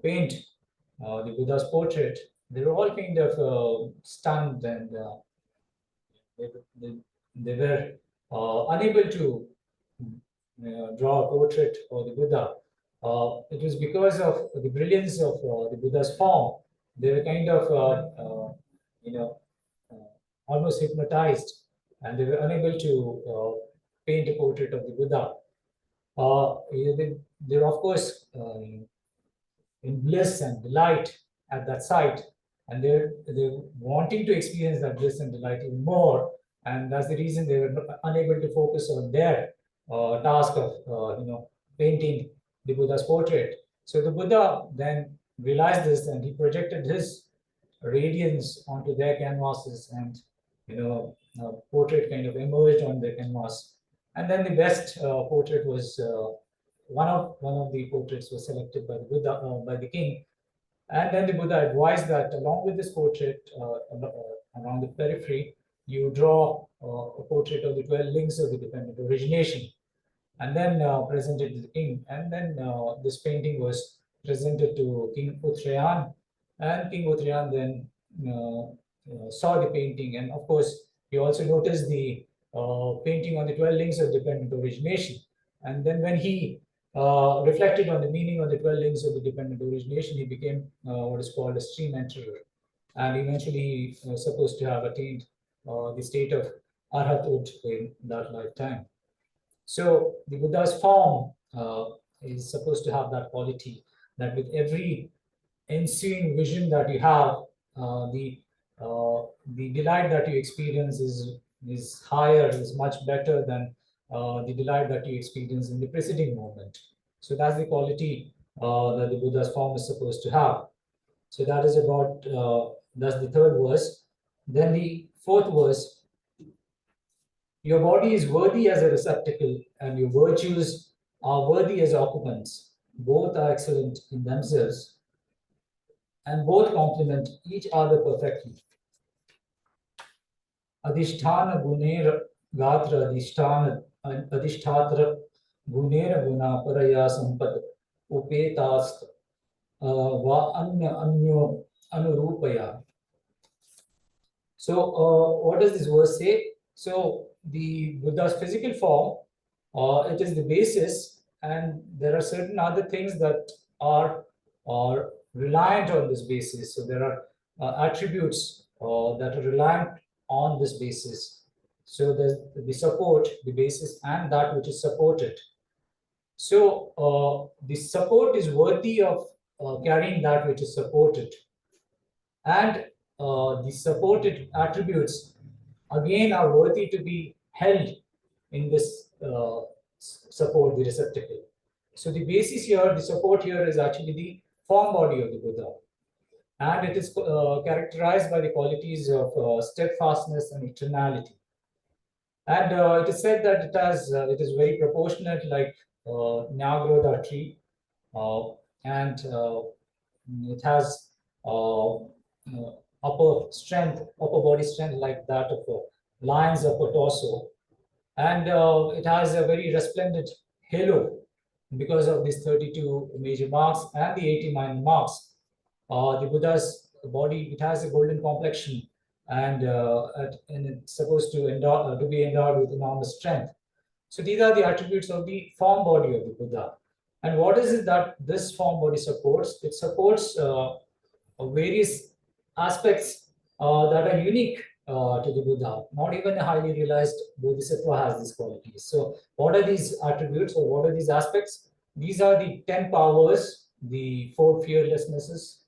paint the Buddha's portrait, they were all kind of stunned, and they, they, they were unable to draw a portrait of the Buddha. It was because of the brilliance of the Buddha's form. They were kind of, you know, almost hypnotized, and they were unable to paint a portrait of the Buddha. They were, of course, in bliss and delight at that sight, and they're wanting to experience that bliss and delight even more, and that's the reason they were unable to focus on their task of painting the Buddha's portrait. So the Buddha then realized this, and he projected his radiance onto their canvases, and portrait kind of emerged on the canvas. And then the best portrait was one of the portraits was selected by the Buddha, by the king. And then the Buddha advised that along with this portrait, around the periphery, you draw a portrait of the 12 links of the dependent origination, and then presented to the king. And then this painting was presented to King Uttarayan, and King Uttarayan then saw the painting, and of course he also noticed the painting on the 12 links of dependent origination. And then when he reflected on the meaning of the 12 links of the dependent origination, he became what is called a stream enterer, and eventually supposed to have attained the state of arhathood in that lifetime. So the Buddha's form is supposed to have that quality, that with every ensuing vision that you have, the delight that you experience is higher, is much better than the delight that you experience in the preceding moment. So that's the quality that the Buddha's form is supposed to have. So that is about, that's the third verse. Then the fourth verse: your body is worthy as a receptacle, and your virtues are worthy as occupants. Both are excellent in themselves, and both complement each other perfectly. Adhisthana gunera gatra adhisthatra gunera guna paraya sampad upetast va anya anyo anurupaya. So what does this verse say? So the Buddha's physical form, it is the basis, and there are certain other things that are reliant on this basis. So there are attributes that are reliant on this basis. So there's the support, the basis, and that which is supported. So the support is worthy of carrying that which is supported, and the supported attributes again are worthy to be held in this support, the receptacle. So the basis here, the support here, is actually the form body of the Buddha, and it is characterized by the qualities of steadfastness and eternality. And it is said that it is very proportionate, like Nyagroda tree, and it has upper body strength like that of a lion's upper torso, and it has a very resplendent halo because of these 32 major marks and the 80 minor marks. The Buddha's body, it has a golden complexion, and it's supposed to be endowed with enormous strength. So these are the attributes of the form body of the Buddha. And what is it that this form body supports? It supports various aspects that are unique to the Buddha. Not even a highly realized Bodhisattva has these qualities. So what are these attributes, or what are these aspects? These are the 10 powers, the 4 fearlessnesses,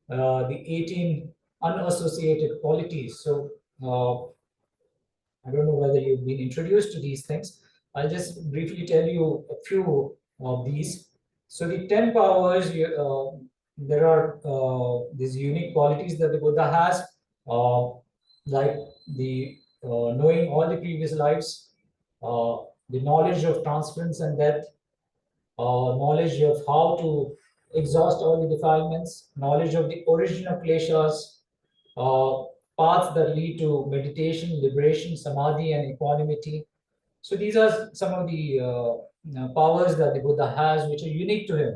the 18 unassociated qualities. So I don't know whether you've been introduced to these things. I'll just briefly tell you a few of these. So the 10 powers, there are these unique qualities that the Buddha has, like the knowing all the previous lives, the knowledge of transference and death, knowledge of how to exhaust all the defilements, knowledge of the origin of kleshas, paths that lead to meditation, liberation, samadhi, and equanimity. So these are some of the powers that the Buddha has, which are unique to him.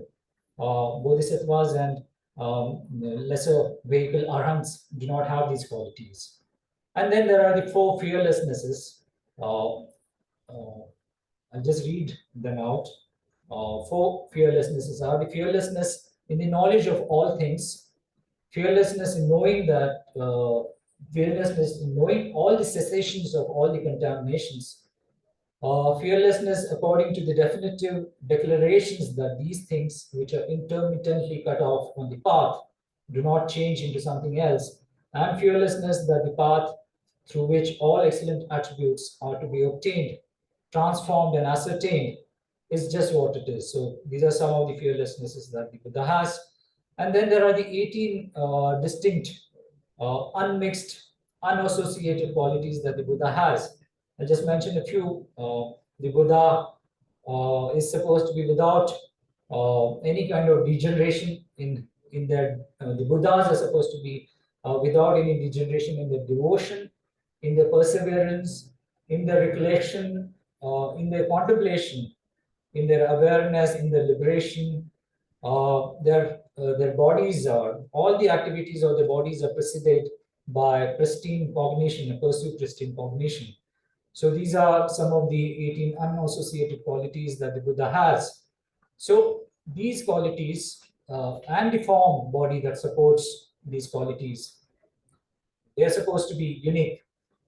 Bodhisattvas and lesser vehicle arhants do not have these qualities. And then there are the four fearlessnesses. I'll just read them out. Four fearlessnesses are the fearlessness in the knowledge of all things, fearlessness in knowing that, fearlessness in knowing all the cessations of all the contaminations, fearlessness according to the definitive declarations that these things which are intermittently cut off on the path do not change into something else, and fearlessness that the path through which all excellent attributes are to be obtained, transformed, and ascertained is just what it is. So these are some of the fearlessnesses that the Buddha has. And then there are the 18 distinct, unmixed, unassociated qualities that the Buddha has. I just mentioned a few. The Buddha is supposed to be without any kind of degeneration in their. The Buddhas are supposed to be without any degeneration in their devotion, in their perseverance, in their recollection, in their contemplation, in their awareness, in their liberation. Their bodies are, all the activities of their bodies are preceded by pristine cognition, a pursuit pristine cognition. So these are some of the 18 unassociated qualities that the Buddha has. So these qualities and the form body that supports these qualities, they are supposed to be unique.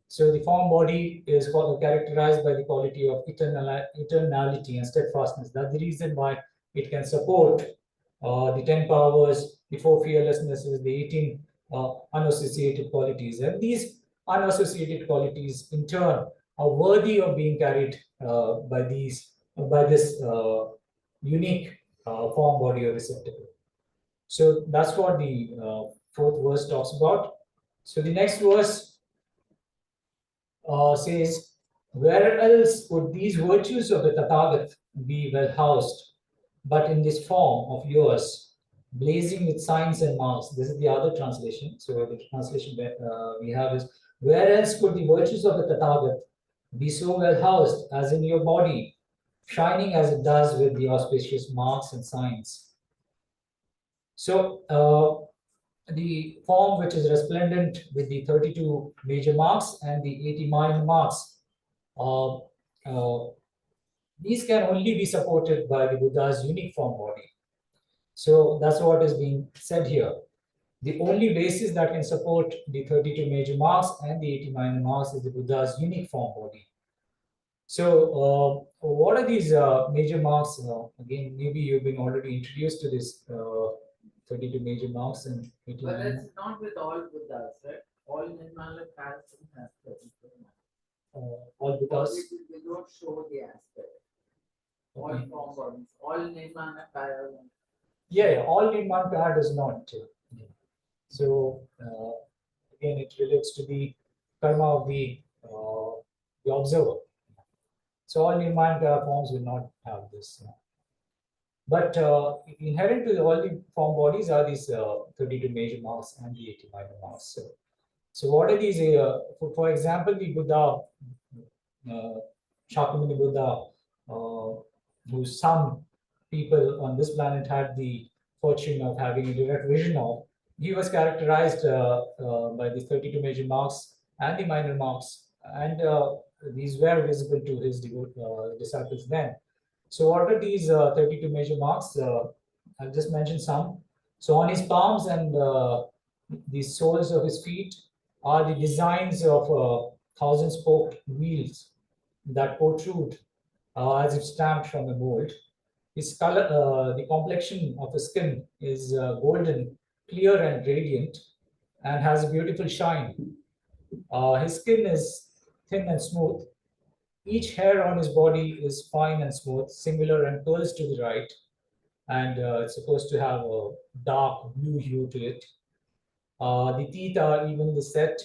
So the form body is characterized by the quality of eternality and steadfastness. That's the reason why it can support the 10 powers, the four fearlessnesses, the 18 unassociated qualities. And these unassociated qualities, in turn, are worthy of being carried by this unique form body or receptacle. So that's what the fourth verse talks about. So the next verse says, where else would these virtues of the Tathagat be well housed, but in this form of yours, blazing with signs and marks? This is the other translation. So the translation we have is, where else could the virtues of the Tathagat be so well housed as in your body, shining as it does with the auspicious marks and signs? So the form which is resplendent with the 32 major marks and the 80 minor marks, these can only be supported by the Buddha's unique form body. So that's what is being said here. The only basis that can support the 32 major marks and the 80 minor marks is the Buddha's unique form body. So what are these major marks? Again, maybe you've been already introduced to this 32 major marks and 80 But minor. it's not with all Buddhas, right? All Nirmala has 32 All Buddhas. They don't show the aspect. All form bodies, all Nirmala Kaya. Yeah, all Nirman Kaya does not. So again, it relates to the karma of the observer. So all Nirman Kaya forms will not have this. But inherent to all the form bodies are these 32 major marks and the 80 minor marks. So what are these? For example, the Buddha, Shakyamuni Buddha, who some people on this planet had the fortune of having a direct vision of, he was characterized by the 32 major marks and the minor marks, and these were visible to his disciples then. So what are these 32 major marks? I'll just mention some. So on his palms and the soles of his feet are the designs of 1,000-spoked wheels that protrude as if stamped from a mold. His color, the complexion of his skin is golden, clear and radiant, and has a beautiful shine. His skin is thin and smooth. Each hair on his body is fine and smooth, singular and curls to the right, and it's supposed to have a dark blue hue to it. The teeth are evenly set.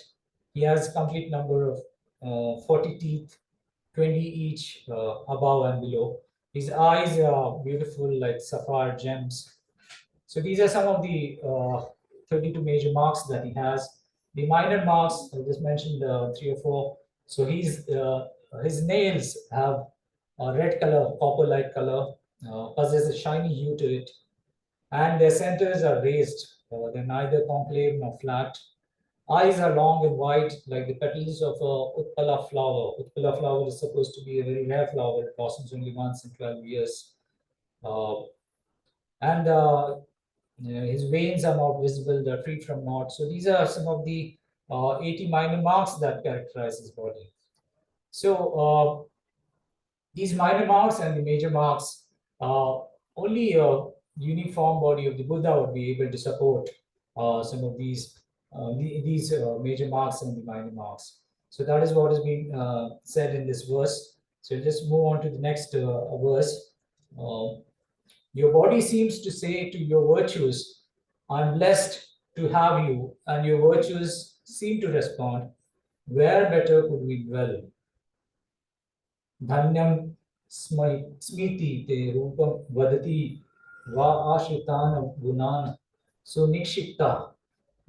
He has a complete number of 40 teeth, 20 each above and below. His eyes are beautiful like sapphire gems. So these are some of the 32 major marks that he has. The minor marks, I just mentioned 3 or 4. So his nails have a red color, copper-like color, possess a shiny hue to it, and their centers are raised. They're neither concave nor flat. Eyes are long and wide, like the petals of a Utpala flower. Utpala flower is supposed to be a very rare flower. It blossoms only once in 12 years. Uh, and his veins are not visible, they're free from knots. So these are some of the 80 minor marks that characterize his body. So these minor marks and the major marks, only a uniform body of the Buddha would be able to support some of these major marks and the minor marks. So that is what is being said in this verse. So just move on to the next verse. Your body seems to say to your virtues, I'm blessed to have you, and your virtues seem to respond, where better could we dwell? Dhanyam smiti te rupam vadati va ashritan gunan sunikshikta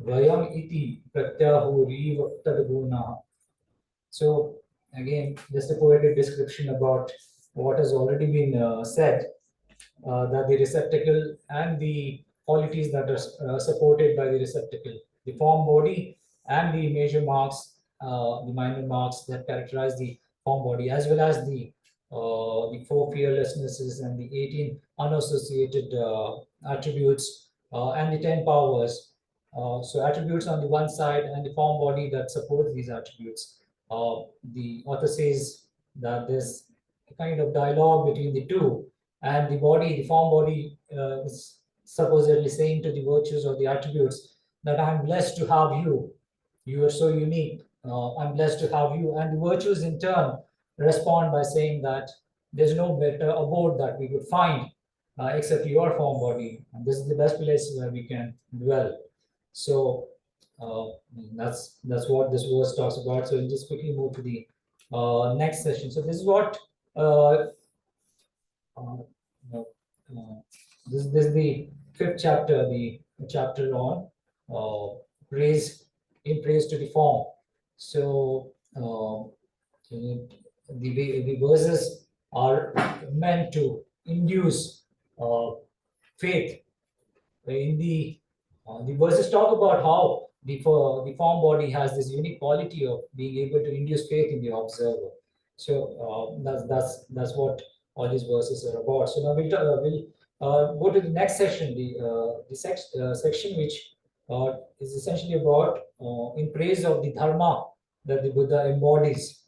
vayam iti pratyahuriva tadguna. So again, just a poetic description about what has already been said. That the receptacle and the qualities that are supported by the receptacle, the form body and the major marks, the minor marks that characterize the form body, as well as the 4 fearlessnesses and the 18 unassociated attributes and the 10 powers. So attributes on the one side and the form body that supports these attributes. The author says that there's a kind of dialogue between the two, and the body, the form body, is supposedly saying to the virtues or the attributes that I'm blessed to have you. You are so unique. I'm blessed to have you. And the virtues in turn respond by saying that there's no better abode that we could find except your form body. And this is the best place where we can dwell. So uh, that's what this verse talks about. So we'll just quickly move to the next session. So this is what uh, this is the 5th chapter, the chapter on praise, in praise to the form. So the verses are meant to induce faith. In the verses talk about how the form body has this unique quality of being able to induce faith in the observer. So that's what all these verses are about. So now we'll go to the next section, the section which is essentially about in praise of the Dharma that the Buddha embodies.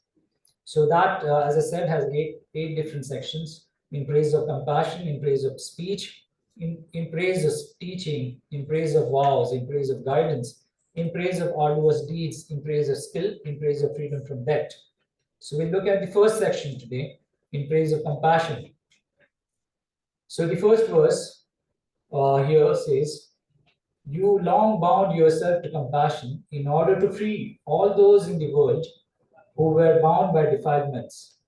So that, as I said, has eight different sections: in praise of compassion, in praise of speech, in praise of teaching, in praise of vows, in praise of guidance, in praise of arduous deeds, in praise of skill, in praise of freedom from debt. So we'll look at the first section today, in praise of compassion. So the first verse here says, you long bound yourself to compassion in order to free all those in the world who were bound by defilements.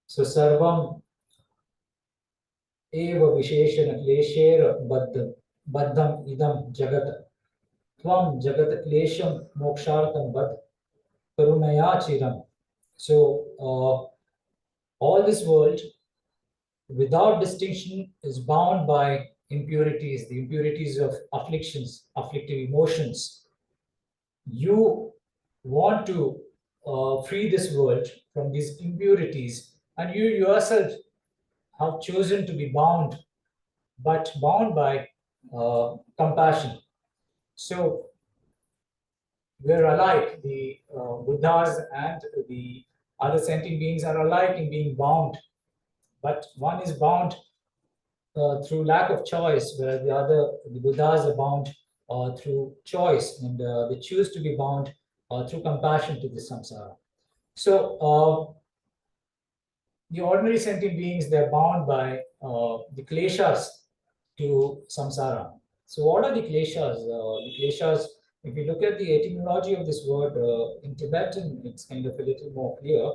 So sarvam eva visheshana kleshera baddham idam jagat tvam jagat klesham mokshartam bad karunaya chiram. So all this world without distinction is bound by impurities, the impurities of afflictions, afflictive emotions. You want to free this world from these impurities, and you yourself have chosen to be bound, but bound by compassion. So we're alike. The Buddhas and the other sentient beings are alike in being bound, but one is bound through lack of choice, whereas the Buddhas are bound through choice, and they choose to be bound through compassion to the samsara. So the ordinary sentient beings, they're bound by the kleshas to samsara. So what are the kleshas? The kleshas, if you look at the etymology of this word in Tibetan, it's kind of a little more clear.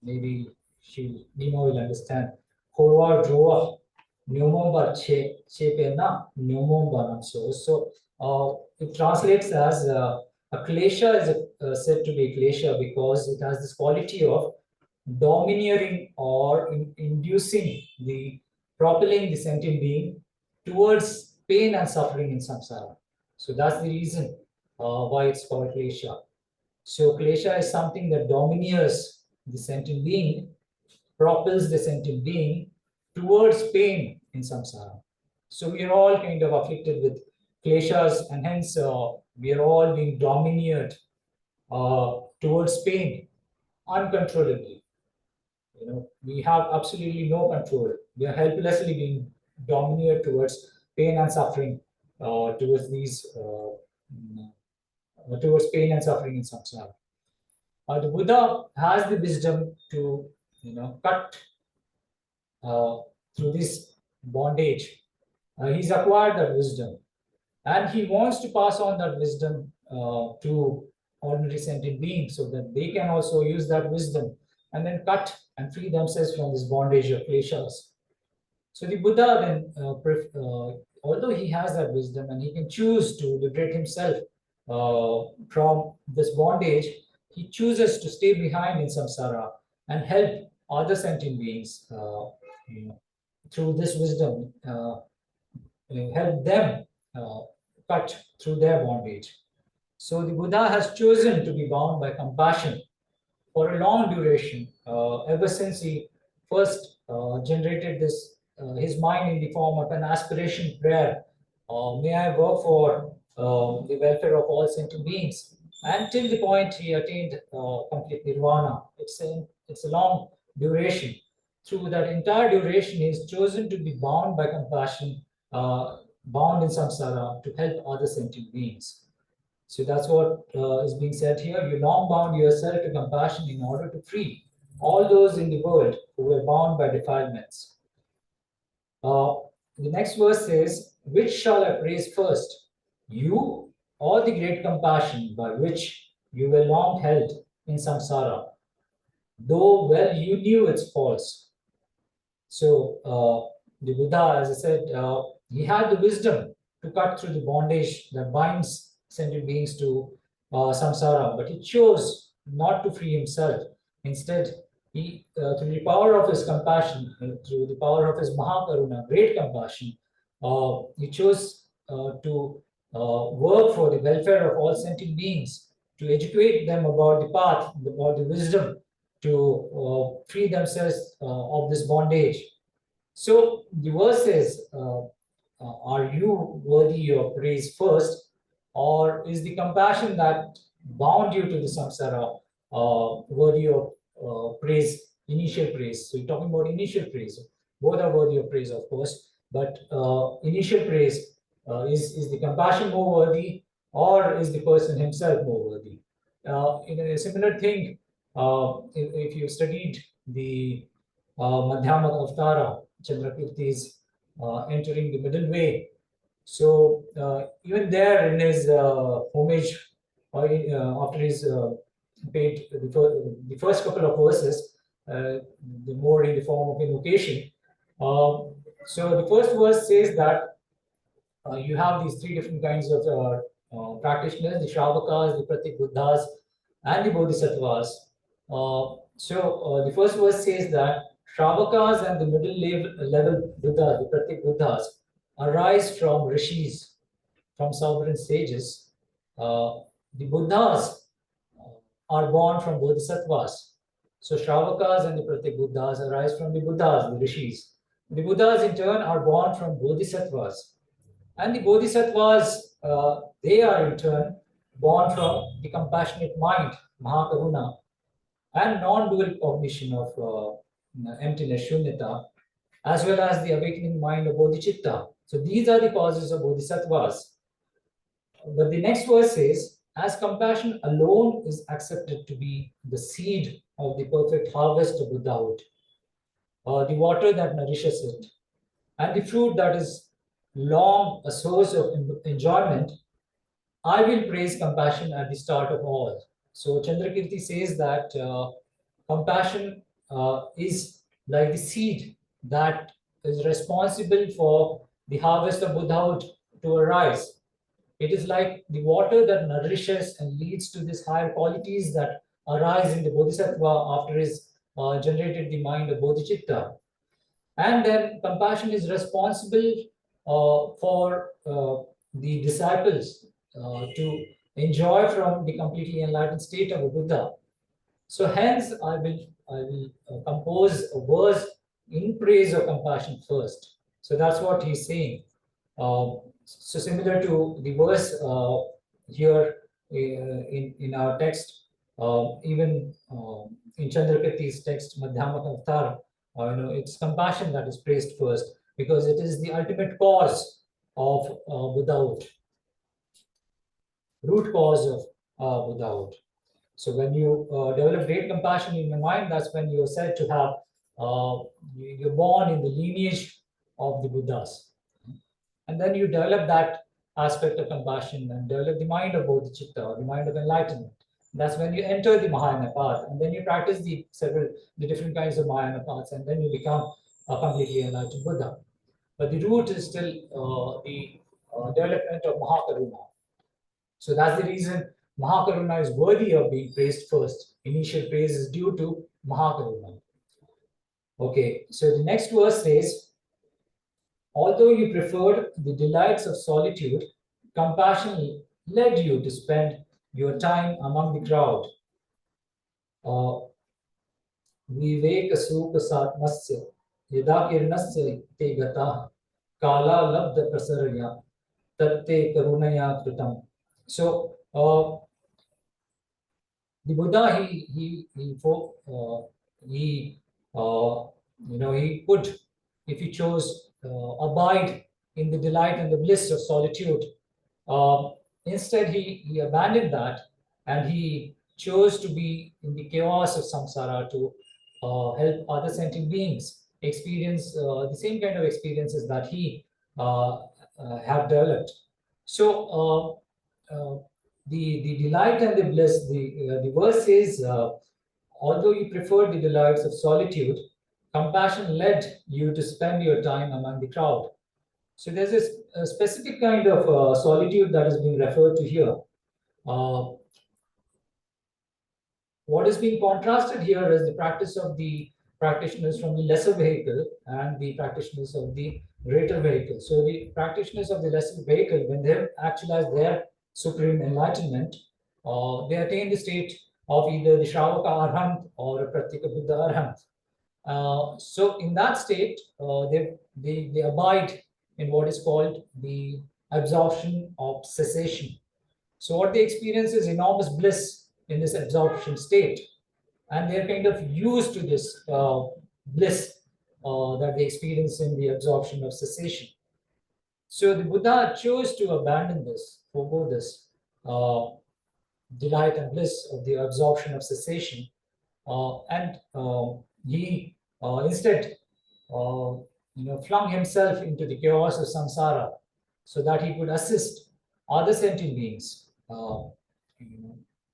Maybe Nima will understand. Horwa droa nyomomba chepena nyomomba namso. So It translates as a klesha is said to be a klesha because it has this quality of domineering or inducing propelling the sentient being towards pain and suffering in samsara. So that's the reason why it's called klesha. So klesha is something that domineers the sentient being, propels the sentient being towards pain in samsara. So we are all kind of afflicted with kleshas, and hence we are all being domineered towards pain uncontrollably. We have absolutely no control. We are helplessly being domineered towards pain and suffering, towards pain and suffering in samsara. The Buddha has the wisdom to, cut through this bondage. He's acquired that wisdom, and he wants to pass on that wisdom to ordinary sentient beings so that they can also use that wisdom and then cut and free themselves from this bondage of kleshas. So the Buddha then, although he has that wisdom and he can choose to liberate himself from this bondage, he chooses to stay behind in samsara and help other sentient beings through this wisdom, help them cut through their bondage. So the Buddha has chosen to be bound by compassion for a long duration, ever since he first generated his mind in the form of an aspiration prayer. May I work for the welfare of all sentient beings, until the point he attained complete nirvana. It's a long duration. Through that entire duration, he has chosen to be bound by compassion, bound in samsara to help other sentient beings. So that's what is being said here. You long bound yourself to compassion in order to free all those in the world who were bound by defilements. The next verse says, which shall I praise first, you or the great compassion by which you were long held in samsara, though well you knew its faults? So the Buddha, as I said, he had the wisdom to cut through the bondage that binds sentient beings to samsara, but he chose not to free himself. Instead, he, through the power of his compassion, through the power of his Mahakaruna, great compassion, he chose to work for the welfare of all sentient beings, to educate them about the path, about the wisdom, to free themselves of this bondage. So the verse says, are you worthy of praise first, or is the compassion that bound you to the samsara worthy of praise, initial praise? So you're talking about initial praise. Both are worthy of praise, of course, but initial praise, is the compassion more worthy, or is the person himself more worthy? In a similar thing, if you studied the Madhyama Avtara, Chandrakirti's entering the middle way. So even there in his homage, after his paid the first couple of verses, the more in the form of invocation. So the first verse says that you have these three different kinds of practitioners: the Shravakas, the Pratik Buddhas, and the Bodhisattvas. The first verse says that Shravakas and the middle level Buddhas, the Pratik Buddhas, arise from rishis, from sovereign sages. The Buddhas are born from Bodhisattvas. So Shravakas and the Pratik Buddhas arise from the Buddhas, the rishis. The Buddhas in turn are born from Bodhisattvas. And the Bodhisattvas, they are in turn born from the compassionate mind, Mahakaruna, and non-dual cognition of emptiness, Shunyata, as well as the awakening mind of Bodhicitta. So these are the causes of Bodhisattvas. But the next verse says, as compassion alone is accepted to be the seed of the perfect harvest of Buddhahood, the water that nourishes it, and the fruit that is long a source of enjoyment, I will praise compassion at the start of all. So Chandrakirti says that compassion is like the seed that is responsible for the harvest of Buddhahood to arise. It is like the water that nourishes and leads to these higher qualities that arise in the Bodhisattva after he's generated the mind of Bodhicitta. And then compassion is responsible for the disciples to enjoy from the completely enlightened state of a Buddha. So hence I will compose a verse in praise of compassion first. So that's what he's saying. So similar to the verse here in our text, even in Chandrakirti's text, Madhyamaka Avatar, it's compassion that is praised first because it is the ultimate cause of Buddhahood, root cause of Buddhahood. So when you develop great compassion in your mind, that's when you're said to have, you're born in the lineage of the Buddhas. And then you develop that aspect of compassion and develop the mind of bodhicitta, or the mind of enlightenment. That's when you enter the Mahayana path, and then you practice the different kinds of Mahayana paths, and then you become a completely enlightened Buddha. But the root is still the development of Mahakaruna. So that's the reason Mahakaruna is worthy of being praised first. Initial praise is due to Mahakaruna. Okay, so the next verse says, although you preferred the delights of solitude, compassion led you to spend your time among the crowd. Viveka sukha satmasya yada kirnasya te gata kala labda prasarya tatte karunaya kritam. So the Buddha, he could, if he chose, abide in the delight and the bliss of solitude. Instead, he abandoned that and he chose to be in the chaos of samsara to help other sentient beings experience the same kind of experiences that he have developed. So the delight and the bliss, the verse says, although you preferred the delights of solitude, compassion led you to spend your time among the crowd. So there's a specific kind of solitude that is being referred to here. What is being contrasted here is the practice of the practitioners from the lesser vehicle and the practitioners of the greater vehicle. So the practitioners of the lesser vehicle, when they actualize their supreme enlightenment, they attain the state of either the Shravaka Arhant or a Pratyeka Buddha Arhant. So in that state, they abide in what is called the absorption of cessation. So what they experience is enormous bliss in this absorption state, and they're kind of used to this bliss that they experience in the absorption of cessation. So the Buddha chose to abandon this, forego this delight and bliss of the absorption of cessation, and he instead flung himself into the chaos of samsara so that he could assist other sentient beings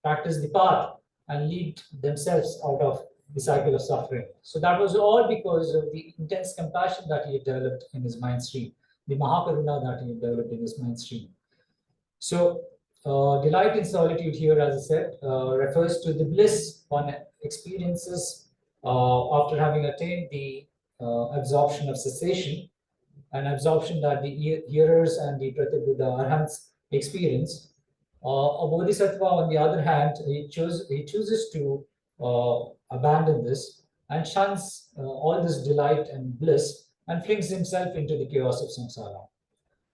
practice the path and lead themselves out of the cycle of suffering. So that was all because of the intense compassion that he had developed in his mind stream, the Mahakaruna that he had developed in his mind stream. So delight in solitude here, as I said, refers to the bliss one experiences after having attained the absorption of cessation, an absorption that the hearers and the Pratyabuddha Arhants experience. A bodhisattva, on the other hand, he chooses to abandon this and shuns all this delight and bliss and flings himself into the chaos of samsara.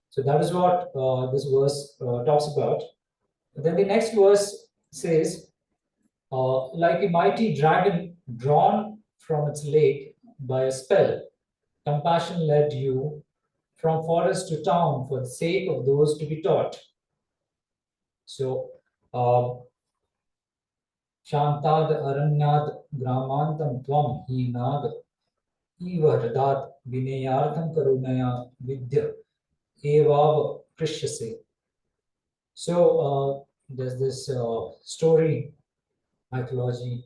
So that is what this verse talks about. Then the next verse says, like a mighty dragon drawn from its lake by a spell, compassion led you from forest to town for the sake of those to be taught. So, Shantad Aranyad Gramantam Tvam Hinag Eva Radat Vinayartham Karunaya Vidya Evav Krishyase. So, there's this story, mythological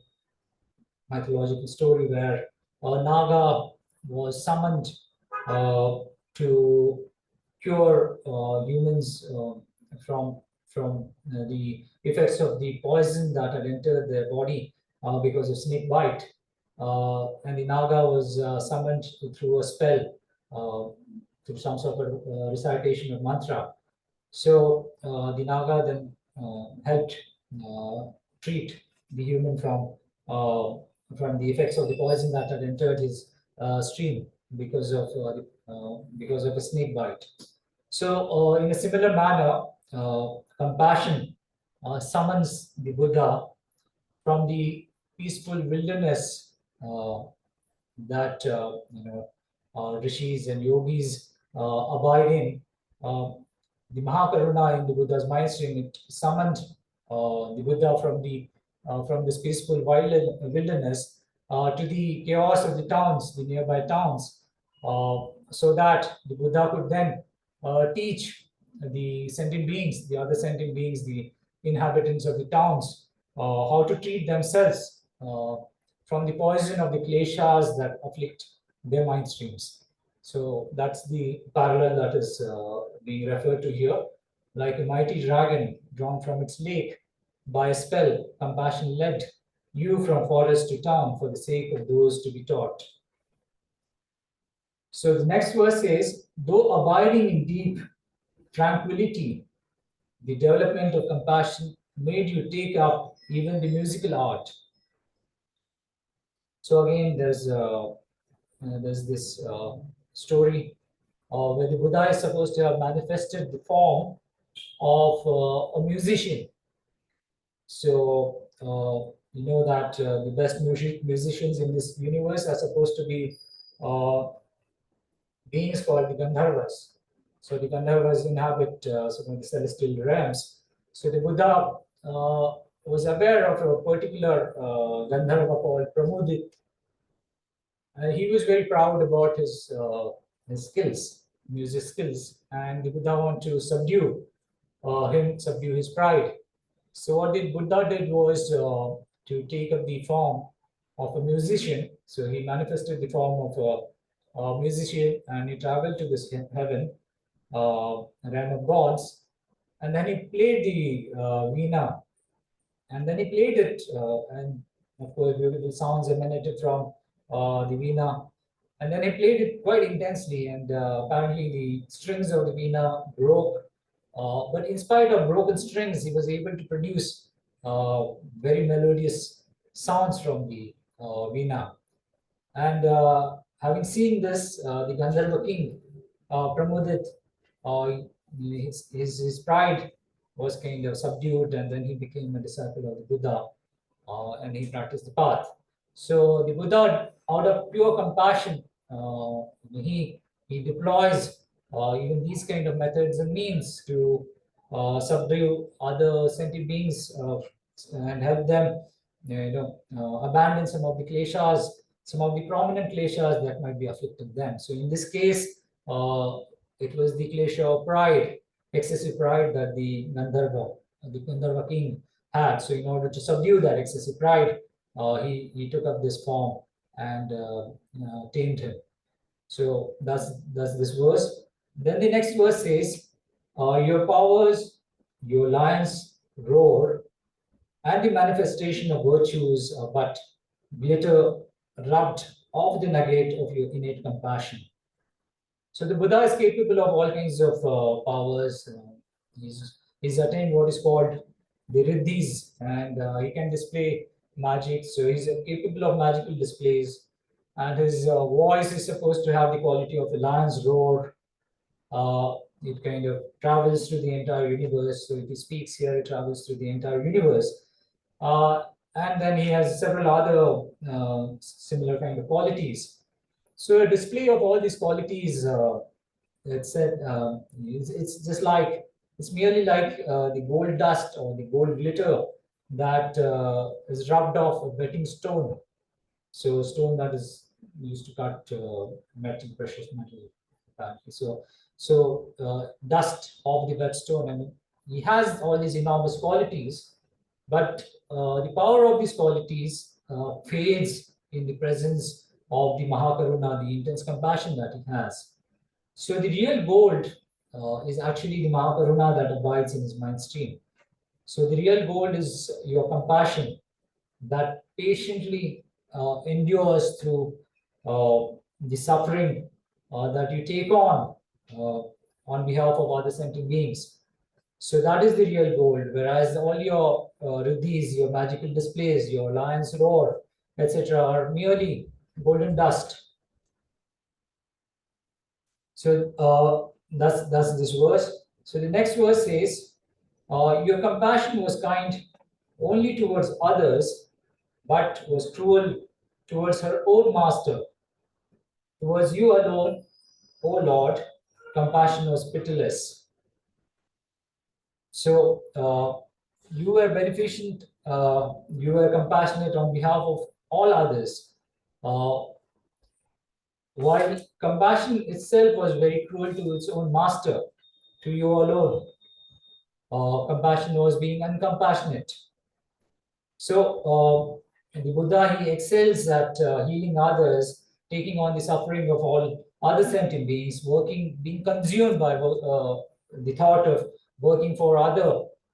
story where a Naga was summoned to cure humans the effects of the poison that had entered their body because of snake bite. And the Naga was summoned through a spell, through some sort of recitation of mantra. So the Naga then helped treat the human from the effects of the poison that had entered his stream because of a snake bite. So in a similar manner, compassion summons the Buddha from the peaceful wilderness that rishis and yogis abide in. The Mahakaruna in the Buddha's mind stream, it summoned the Buddha from this peaceful wilderness to the chaos of the towns, the nearby towns, so that the Buddha could then teach the sentient beings, the other sentient beings, the inhabitants of the towns, how to treat themselves from the poison of the kleshas that afflict their mind streams. So that's the parallel that is being referred to here. Like a mighty dragon drawn from its lake by a spell, compassion led you from forest to town for the sake of those to be taught. So the next verse says, though abiding in deep tranquility, the development of compassion made you take up even the musical art. So again, there's this story where the Buddha is supposed to have manifested the form of a musician. So you know that the best musicians in this universe are supposed to be beings called the Gandharvas. So the Gandharvas inhabit some of the celestial realms. So the Buddha was aware of a particular Gandharva called Pramudit. And he was very proud about his skills, music skills, and the Buddha wanted to subdue subdue his pride. So what the Buddha did was to take up the form of a musician. So he manifested the form of a musician, and he traveled to this heaven, realm of gods, and then he played the veena, and then he played it, and of course beautiful sounds emanated from the veena, and then he played it quite intensely, and apparently the strings of the veena broke. But in spite of broken strings, he was able to produce very melodious sounds from the veena. And having seen this, the Gandharva king, Pramudit, his pride was kind of subdued, and then he became a disciple of the Buddha, and he practiced the path. So the Buddha, out of pure compassion, he deploys even these kind of methods and means to subdue other sentient beings and help them, abandon some of the kleshas, some of the prominent kleshas that might be afflicting them. So in this case, it was the klesha of pride, excessive pride that the Gandharva king had. So in order to subdue that excessive pride, he took up this form and tamed him. So that's this verse. Then the next verse says, your powers, your lions roar, and the manifestation of virtues but glitter rubbed off the nugget of your innate compassion. So the Buddha is capable of all kinds of powers. He's attained what is called the riddhis, and he can display magic. So he's capable of magical displays, and his voice is supposed to have the quality of a lion's roar. It kind of travels through the entire universe. So if he speaks here, it travels through the entire universe. And then he has several other similar kind of qualities. So a display of all these qualities, it's just like, it's merely like the gold dust or the gold glitter that is rubbed off a wetting stone. So stone that is used to cut metal, precious metal, apparently. So dust of the whetstone, and he has all these enormous qualities, but the power of these qualities fades in the presence of the Mahakaruna, the intense compassion that he has. So the real gold is actually the Mahakaruna that abides in his mind stream. So the real gold is your compassion that patiently endures through the suffering that you take on behalf of other sentient beings. So that is the real gold, whereas all your riddhis, your magical displays, your lion's roar, etc., are merely golden dust. So that's this verse. So the next verse says, your compassion was kind only towards others, but was cruel towards her own master. Towards you alone, O Lord, compassion was pitiless. So you were beneficent, you were compassionate on behalf of all others. While compassion itself was very cruel to its own master, to you alone, compassion was being uncompassionate. So the Buddha, he excels at healing others, taking on the suffering of all other sentient beings, being consumed by the thought of working for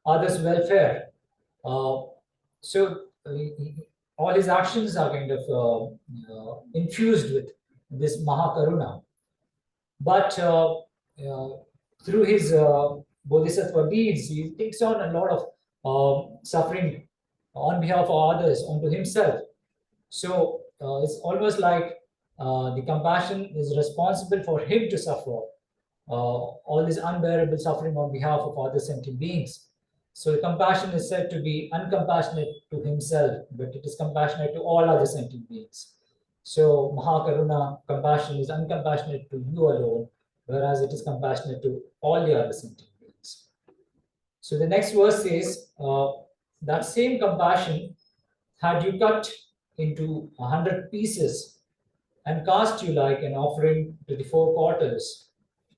others' welfare. All his actions are kind of infused with this Mahakaruna. But through his bodhisattva deeds, he takes on a lot of suffering on behalf of others, onto himself. So it's almost like the compassion is responsible for him to suffer all this unbearable suffering on behalf of other sentient beings. So compassion is said to be uncompassionate to himself, but it is compassionate to all other sentient beings. So Mahakaruna, compassion, is uncompassionate to you alone, whereas it is compassionate to all the other sentient beings. So the next verse says, that same compassion had you cut into 100 pieces and cast you like an offering to the four quarters,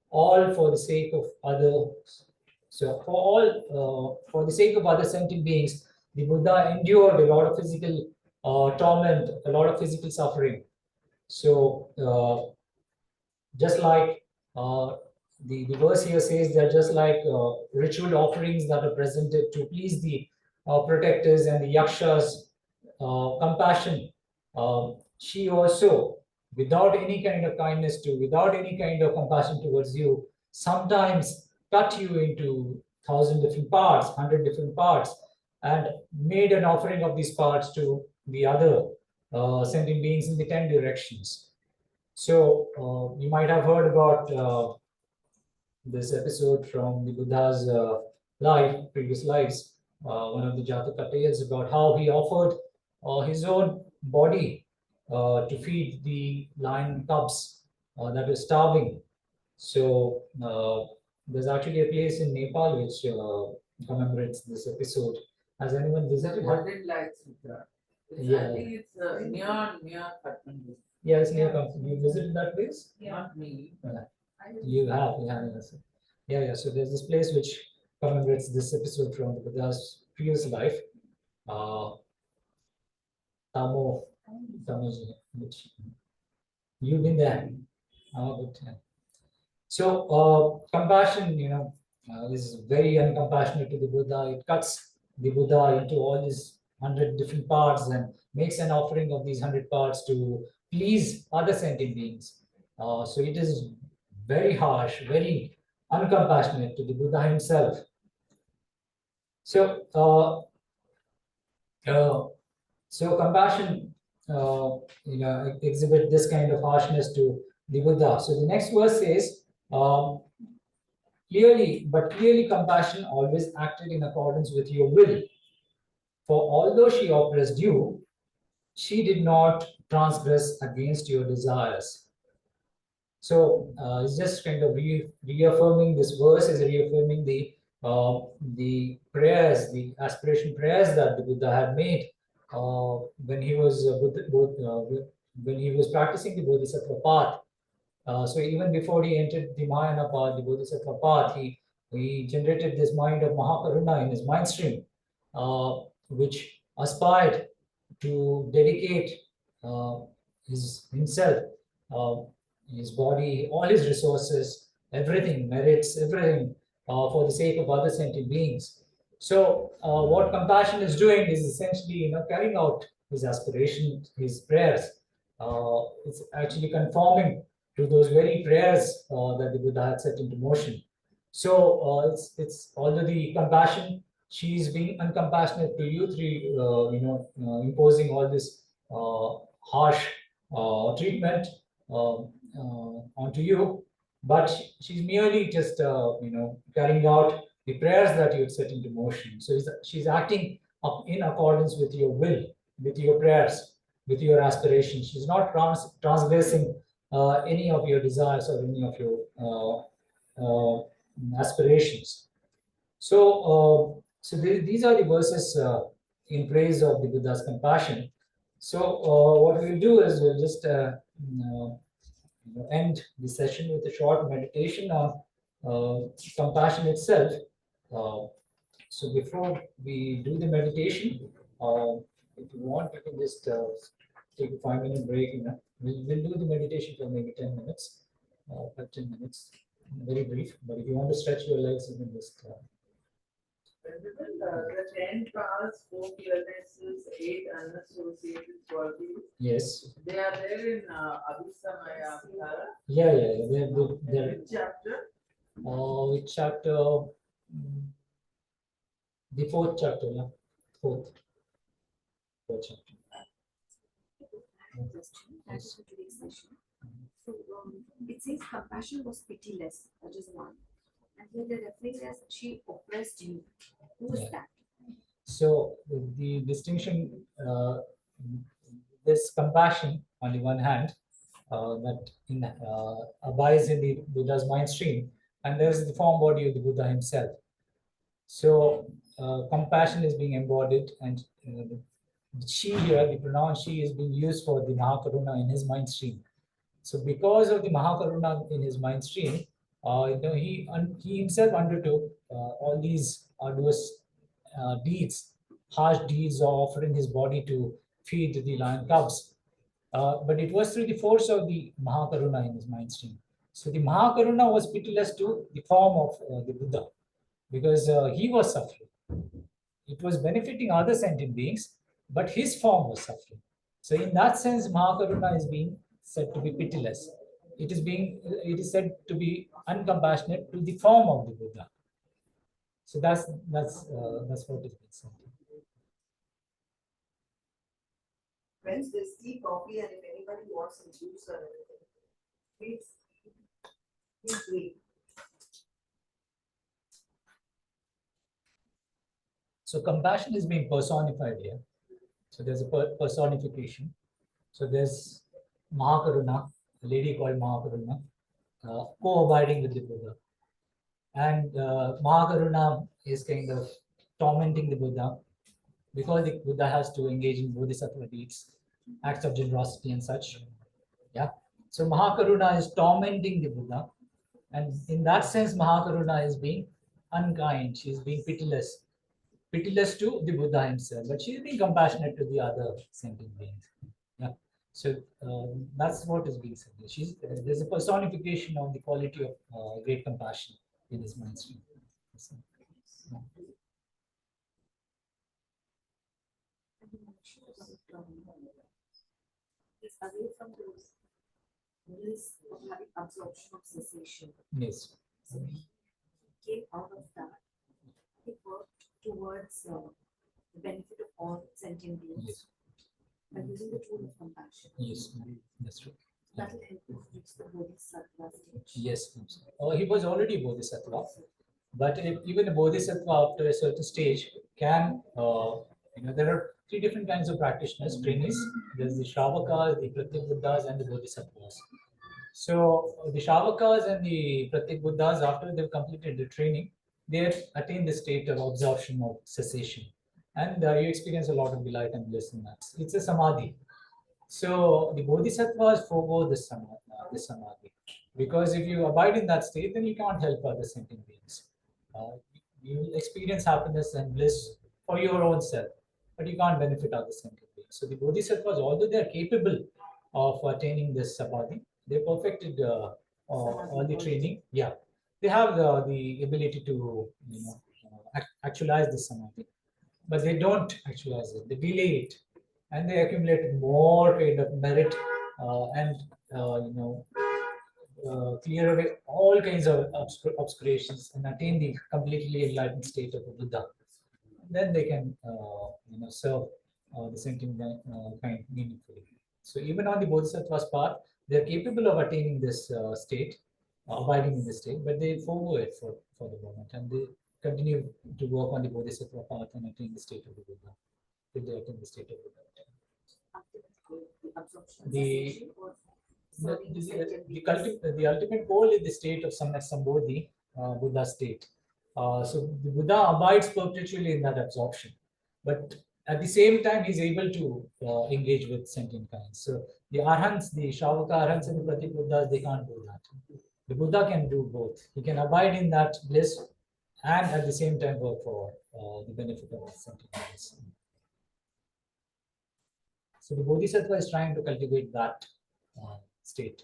all for the sake of others. So for the sake of other sentient beings, the Buddha endured a lot of physical torment, a lot of physical suffering. So just like the verse here says that just like ritual offerings that are presented to please the protectors and the yakshas, compassion, she also, without any kind of kindness without any kind of compassion towards you, sometimes cut you into 1,000 different parts, 100 different parts, and made an offering of these parts to the other sentient beings in the 10 directions. So you might have heard about this episode from the Buddha's previous lives. One of the Jataka tales about how he offered his own body to feed the lion cubs that were starving. So there's actually a place in Nepal which commemorates this episode. Has anyone visited? Was it like Sutra? Yeah. I think it's near Kathmandu. Yeah, it's near Kathmandu. You visited that place? Not me. You have. Yeah. So there's this place which commemorates this episode from the Buddha's previous life. Tamoji, which you've been there. Oh, good. So compassion, is very uncompassionate to the Buddha. It cuts the Buddha into all these 100 different parts and makes an offering of these 100 parts to please other sentient beings. So it is very harsh, very uncompassionate to the Buddha himself. So compassion, exhibit this kind of harshness to the Buddha. So the next verse says, clearly compassion always acted in accordance with your will. For although she oppressed you, she did not transgress against your desires. So it's just kind of reaffirming, this verse is reaffirming the prayers, the aspiration prayers that the Buddha had made when he was when he was practicing the Bodhisattva path. So even before he entered the Mahayana path, the Bodhisattva path, he generated this mind of Mahakaruna in his mind stream, which aspired to dedicate himself, his body, all his resources, everything, merits everything for the sake of other sentient beings. So what compassion is doing is essentially, carrying out his aspirations, his prayers. It's actually conforming to those very prayers that the Buddha had set into motion. So it's although the compassion, she is being uncompassionate to you through imposing all this harsh treatment onto you, but she's merely just carrying out the prayers that you have set into motion. So she's acting in accordance with your will, with your prayers, with your aspirations. She's not transgressing any of your desires or any of your aspirations. So these are the verses in praise of the Buddha's compassion. So what we'll do is we'll just end the session with a short meditation on compassion itself. So before we do the meditation, if you want, you can just take a 5-minute break. We'll do the meditation for maybe 10 minutes, 10 minutes, very brief. But if you want to stretch your legs, you can just. The 10 powers, 4 clearnesses, 8 unassociated qualities. Yes. They are there in Abhisamaya Vihara. Yeah. They're. Which chapter? Which chapter? The 4th chapter, yeah. 4th chapter. Yes. So it says compassion was pitiless, that is one. And here the referring as she oppressed you. Who is that? So the distinction, this compassion on the one hand, that abides in the Buddha's mind stream, and there's the form body of the Buddha himself. So compassion is being embodied, and she here, the pronoun she, is being used for the Mahakaruna in his mind stream. So because of the Mahakaruna in his mind stream, he himself undertook all these arduous deeds, harsh deeds of offering his body to feed the lion cubs. But it was through the force of the Mahakaruna in his mind stream. So the Mahakaruna was pitiless to the form of the Buddha, because he was suffering. It was benefiting other sentient beings, but his form was suffering. So in that sense, Mahakaruna is being said to be pitiless. It is said to be uncompassionate to the form of the Buddha. So that's what is being said. Friends, there's tea, coffee, and if anybody wants some juice or anything, please wait. So compassion is being personified here. So there's a personification. So there's Mahakaruna, a lady called Mahakaruna, co-abiding with the Buddha. And Mahakaruna is kind of tormenting the Buddha because the Buddha has to engage in bodhisattva deeds, acts of generosity and such. Yeah. So Mahakaruna is tormenting the Buddha. And in that sense, Mahakaruna is being unkind. She's being pitiless to the Buddha himself, but she's being compassionate to the other sentient beings. Yeah. So that's what is being said. There's a personification of the quality of great compassion in this mind stream. It's away from those bliss of having absorption of cessation. Yes. So he came out of that. He worked towards the benefit of all sentient beings. Yes. By using the tool of compassion. Yes, that's true. That will help you reach the bodhisattva stage. Yes. He was already bodhisattva, but even a bodhisattva after a certain stage can, there are 3 different kinds of practitioners, trainees. There's the Shravakas, the Pratyek Buddhas, and the Bodhisattvas. So the Shravakas and the Pratyek Buddhas, after they've completed the training, they attain the state of absorption of cessation. And you experience a lot of delight and bliss in that. It's a samadhi. So the bodhisattvas forego this samadhi. Because if you abide in that state, then you can't help other sentient beings. You will experience happiness and bliss for your own self, but you can't benefit other sentient beings. So the bodhisattvas, although they are capable of attaining this samadhi, they perfected all the training. Yeah, they have the ability to, actualize this samadhi, but they don't actualize it. They delay it, and they accumulate more kind of merit and clear away all kinds of obscurations and attain the completely enlightened state of a Buddha. Then they can serve the sentient kind meaningfully. So even on the Bodhisattva's path, they are capable of attaining this state, abiding in this state, but they forego it for the moment, and they continue to work on the Bodhisattva path and attain the state of the Buddha, till they attain the state of Buddha. The the ultimate goal is the state of Sambodhi, Buddha state. So the Buddha abides perpetually in that absorption, but at the same time he's able to engage with sentient kinds. So the Arhants, the Shavaka Arhants and the Pratik Buddhas, they can't do that. The Buddha can do both. He can abide in that bliss and at the same time work for the benefit of sentient kinds. So the Bodhisattva is trying to cultivate that state.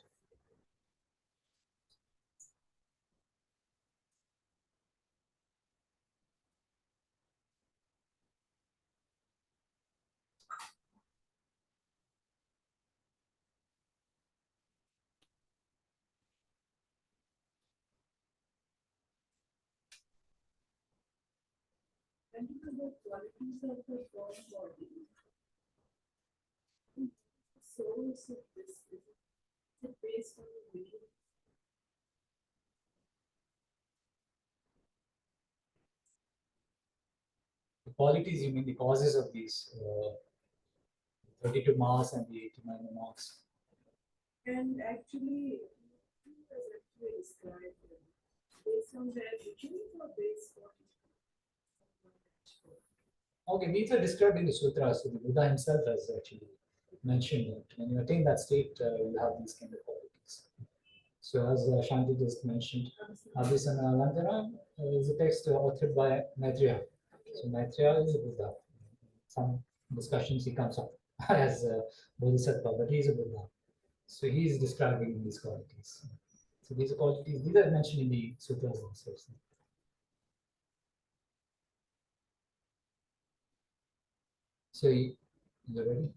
And the qualities of the God body. So is it based on the will? The qualities, you mean the causes of these 32 marks and the 89 marks? And actually, who has actually described them? Based on their teachings or based on? Okay, these are described in the Sutra. So the Buddha himself has actually mentioned that when you attain that state, you have these kind of qualities. So as Shanti just mentioned, Abhisana Alantara is a text authored by Maitreya. So Maitreya is a Buddha. Some discussions he comes up as a Bodhisattva, but he is a Buddha. So he is describing these qualities. So these are qualities, these are mentioned in the sutras themselves. So you're ready?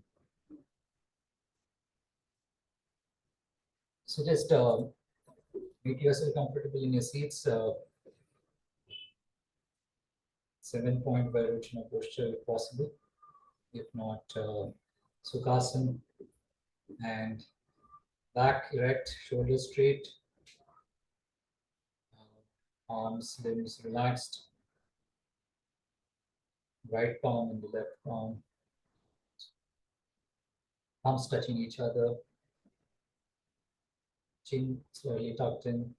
So just make yourself comfortable in your seats. 7-point Vairocana posture if possible. If not, Sukhasana, and back erect, shoulders straight, arms, limbs relaxed, right palm and the left palm, palms touching each other, chin slightly tucked in,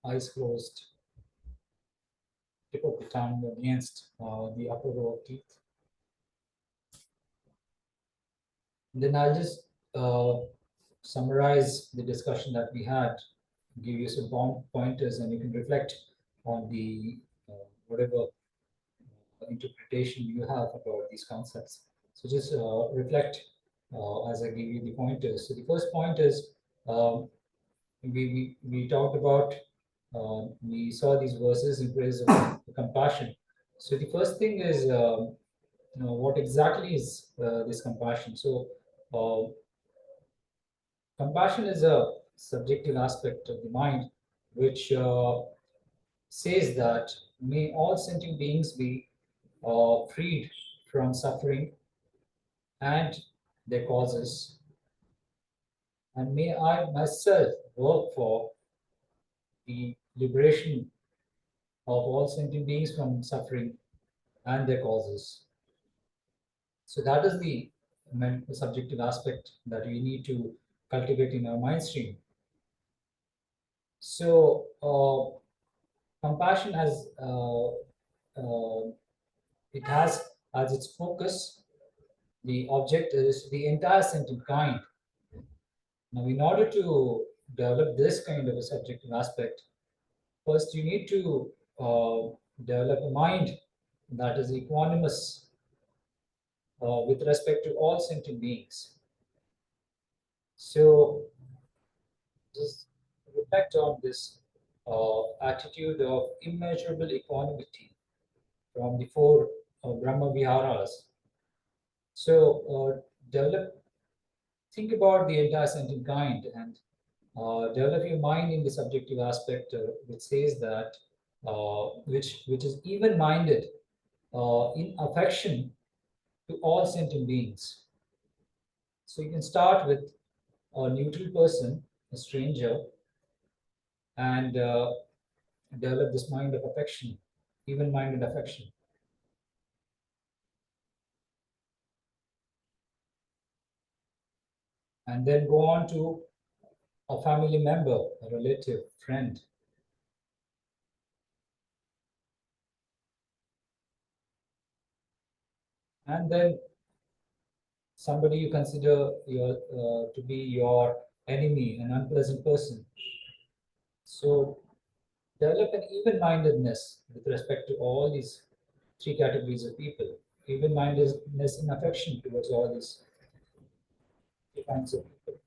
eyes closed, tip of the tongue against the upper row of teeth. And then I'll just summarize the discussion that we had, give you some pointers, and you can reflect on the whatever interpretation you have about these concepts. So just reflect as I give you the pointers. So the first point is we talked about, we saw these verses in praise of compassion. So the first thing is, what exactly is this compassion? So compassion is a subjective aspect of the mind, which says that may all sentient beings be freed from suffering and their causes, and may I myself work for the liberation of all sentient beings from suffering and their causes. So that is the subjective aspect that we need to cultivate in our mind stream. So compassion has it has as its focus, the object is the entire sentient kind. Now, in order to develop this kind of a subjective aspect, first you need to develop a mind that is equanimous with respect to all sentient beings. So just reflect on this attitude of immeasurable equanimity from the four Brahma Viharas. So think about the entire sentient kind and develop your mind in the subjective aspect, which says that which is even-minded in affection to all sentient beings. So you can start with a neutral person, a stranger, and develop this mind of affection, even-minded affection. And then go on to a family member, a relative, friend. And then somebody you consider to be your enemy, an unpleasant person. So develop an even-mindedness with respect to all these three categories of people. Even-mindedness in affection towards all these three kinds of people.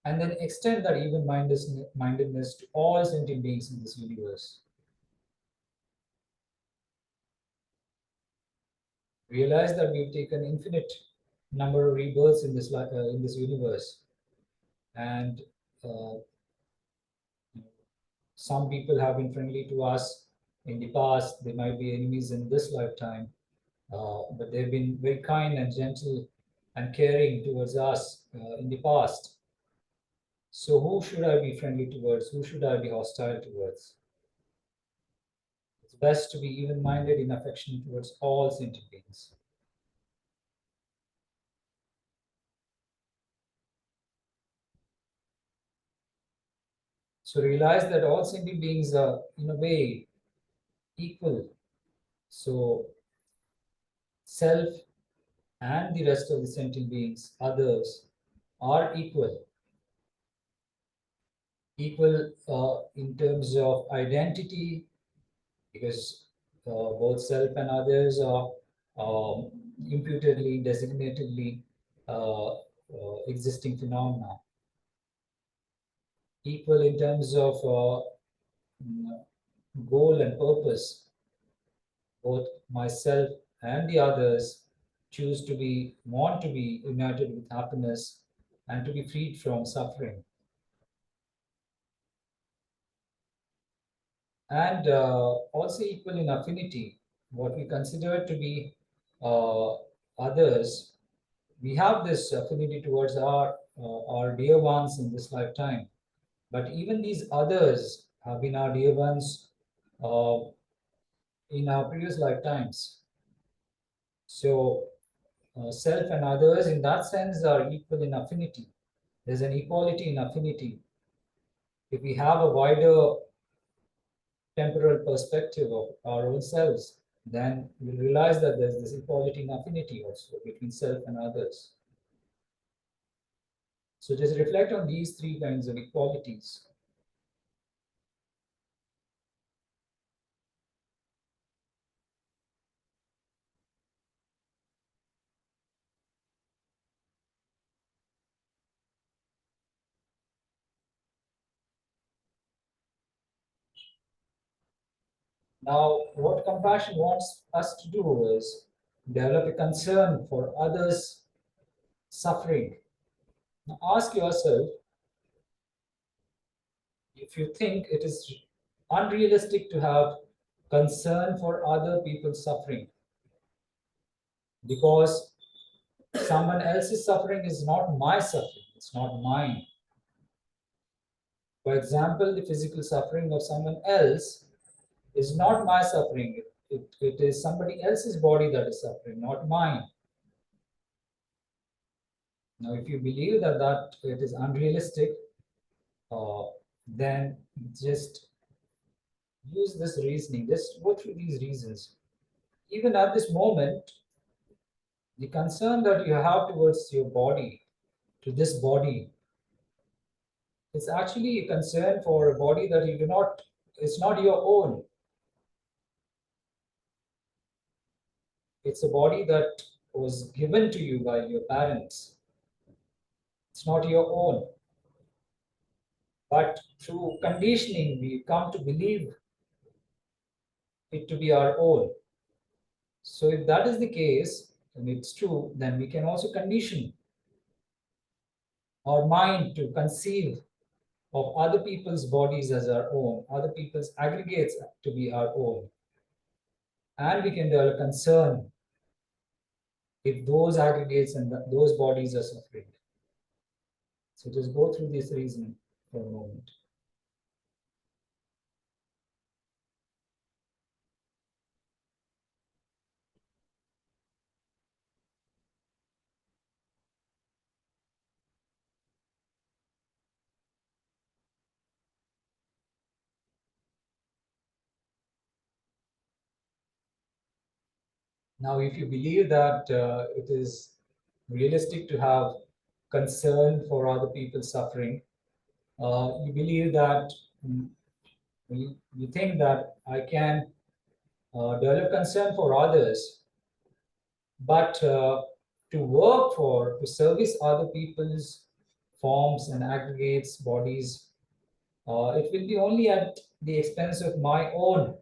And then extend that even-mindedness to all sentient beings in this universe. Realize that we've taken infinite number of rebirths in this universe, and some people have been friendly to us in the past. They might be enemies in this lifetime, but they've been very kind and gentle and caring towards us in the past. So who should I be friendly towards? Who should I be hostile towards? It's best to be even-minded in affection towards all sentient beings. So realize that all sentient beings are, in a way, equal. So self and the rest of the sentient beings, others, are equal. Equal in terms of identity, because both self and others are imputedly, designatedly existing phenomena. Equal in terms of goal and purpose. Both myself and the others want to be united with happiness and to be freed from suffering. And also equal in affinity, what we consider to be others. We have this affinity towards our dear ones in this lifetime, but even these others have been our dear ones in our previous lifetimes. So self and others in that sense are equal in affinity. There's an equality in affinity. If we have a wider temporal perspective of our own selves, then we'll realize that there's this equality in affinity also between self and others. So just reflect on these three kinds of equalities. Now, what compassion wants us to do is develop a concern for others' suffering. Now, ask yourself if you think it is unrealistic to have concern for other people's suffering, because someone else's suffering is not my suffering, it's not mine. For example, the physical suffering of someone else is not my suffering. It is somebody else's body that is suffering, not mine. Now, if you believe that it is unrealistic, then just use this reasoning. Just go through these reasons. Even at this moment, the concern that you have towards your body, to this body, is actually a concern for a body that you do not, it's not your own. it's a body that was given to you by your parents. It's not your own. But through conditioning, we come to believe it to be our own. So if that is the case, and it's true, then we can also condition our mind to conceive of other people's bodies as our own, other people's aggregates to be our own. And we can develop concern if those aggregates and those bodies are suffering. So just go through this reasoning for a moment. Now, if you believe that it is realistic to have concern for other people's suffering, you believe that you think that I can develop concern for others, but to work for, to service other people's forms and aggregates, bodies, it will be only at the expense of my own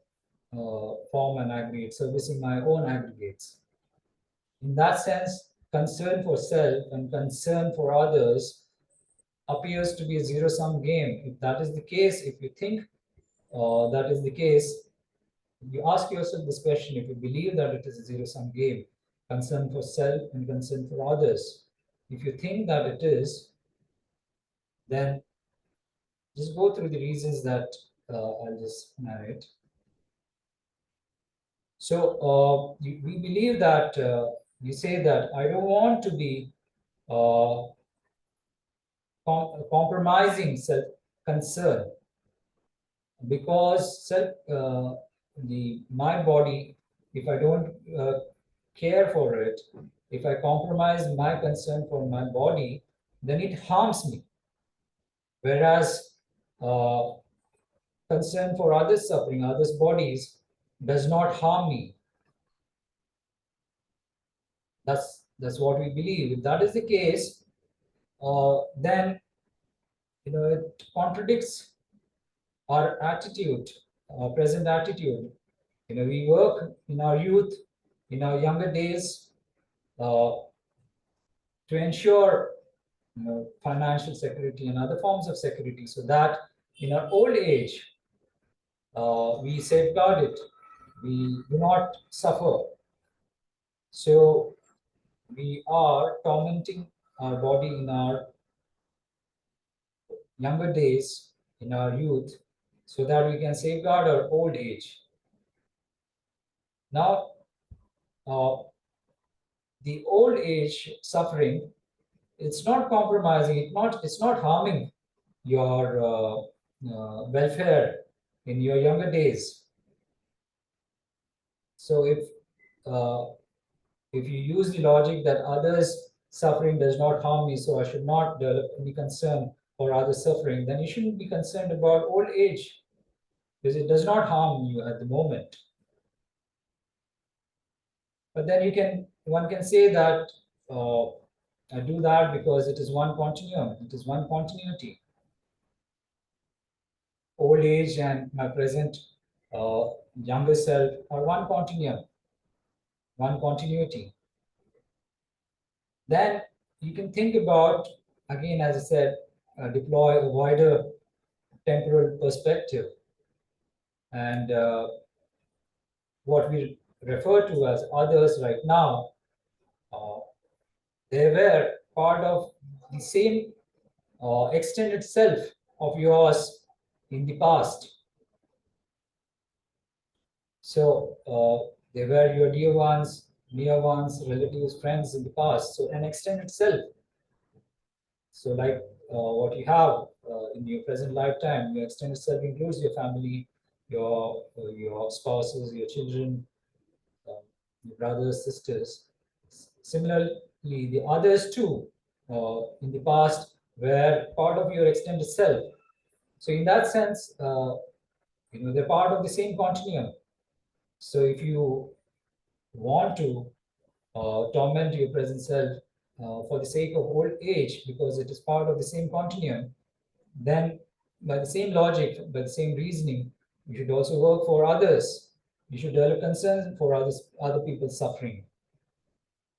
form and aggregate, servicing my own aggregates. In that sense, concern for self and concern for others appears to be a zero-sum game. If that is the case, if you think that is the case, you ask yourself this question: if you believe that it is a zero-sum game, concern for self and concern for others, if you think that it is, then just go through the reasons that I'll just narrate. So we believe that you say that I don't want to be compromising self-concern, because my body, if I don't care for it, if I compromise my concern for my body, then it harms me. Whereas concern for others' suffering, others' bodies, does not harm me. That's what we believe. If that is the case, then it contradicts our attitude, our present attitude. We work in our youth, in our younger days, to ensure financial security and other forms of security, so that in our old age we safeguard it, we do not suffer. So we are tormenting our body in our younger days, in our youth, so that we can safeguard our old age. Now, the old age suffering, it's not compromising, it's not harming your welfare in your younger days. So if you use the logic that others' suffering does not harm me, so I should not develop any concern for others' suffering, then you shouldn't be concerned about old age, because it does not harm you at the moment. But then one can say that I do that because it is one continuum, it is one continuity. Old age and my present younger self are one continuum, one continuity. Then you can think about, again, as I said, deploy a wider temporal perspective. And what we refer to as others right now, they were part of the same extended self of yours in the past. So they were your dear ones, near ones, relatives, friends in the past. So an extended self. So like what you have in your present lifetime, your extended self includes your family, your spouses, your children, your brothers, sisters. Similarly, the others too, in the past, were part of your extended self. So in that sense, they're part of the same continuum. So if you want to torment your present self for the sake of old age, because it is part of the same continuum, then by the same logic, by the same reasoning, you should also work for others. You should develop concern for other people's suffering.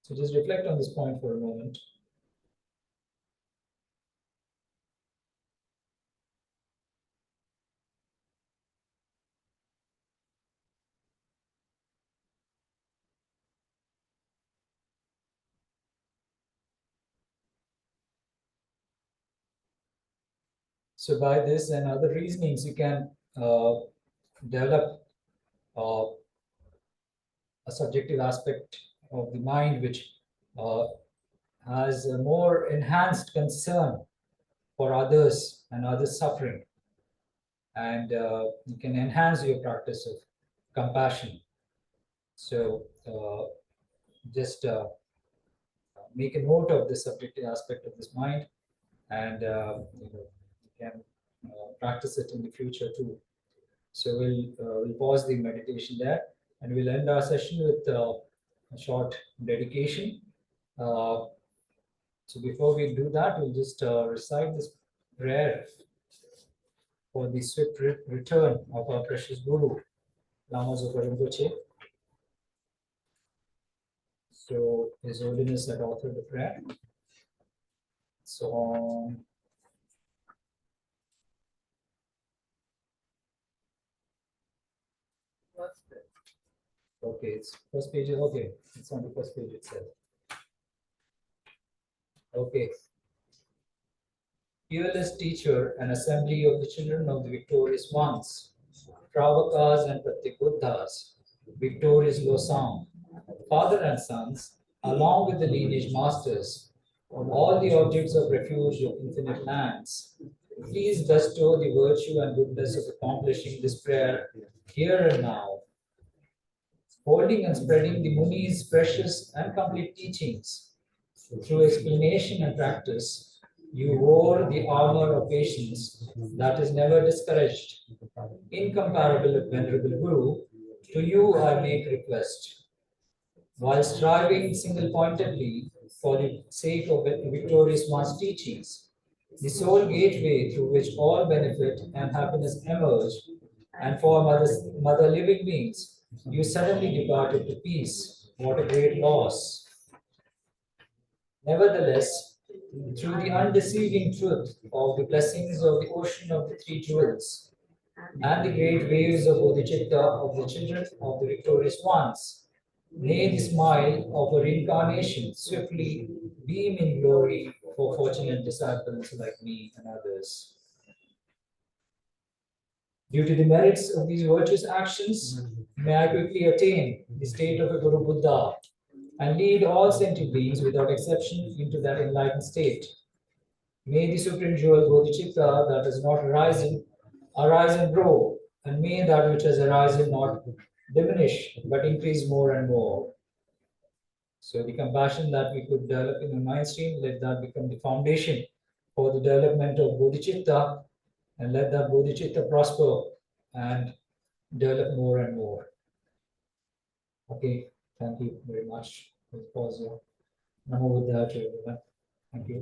So just reflect on this point for a moment. So by this and other reasonings, you can develop a subjective aspect of the mind, which has a more enhanced concern for others and others' suffering. And you can enhance your practice of compassion. So just make a note of the subjective aspect of this mind, and you can practice it in the future too. So we'll pause the meditation there, and we'll end our session with a short dedication. So before we do that, we'll just recite this prayer for the swift return of our precious Guru, Lama Zopa Rinpoche. So His Holiness had authored the prayer. So okay, it's first page. Okay, it's on the first page itself. Okay. Fearless teacher and assembly of the children of the victorious ones, Travakas and Pratikuddhas, victorious Losam, father and sons, along with the lineage masters, on all the objects of refuge of infinite lands, please bestow the virtue and goodness of accomplishing this prayer here and now, holding and spreading the Muni's precious and complete teachings. Through explanation and practice, you wore the armor of patience that is never discouraged. Incomparable Venerable Guru, to you I make request. While striving single-pointedly for the sake of the victorious one's teachings, the sole gateway through which all benefit and happiness emerge, and for mother living beings, you suddenly departed to peace. What a great loss! Nevertheless, through the undeceiving truth of the blessings of the ocean of the three jewels and the great waves of Bodhicitta of the children of the victorious ones, may the smile of a reincarnation swiftly beam in glory for fortunate disciples like me and others. Due to the merits of these virtuous actions, may I quickly attain the state of a Guru Buddha and lead all sentient beings without exception into that enlightened state. May the supreme jewel Bodhicitta that has not arisen, arise and grow, and may that which has arisen not diminish, but increase more and more. So the compassion that we could develop in the mind stream, let that become the foundation for the development of Bodhicitta, and let that Bodhicitta prosper and develop more and more. Okay, thank you very much. Let's pause here. Namo Buddhaya to everyone. Thank you.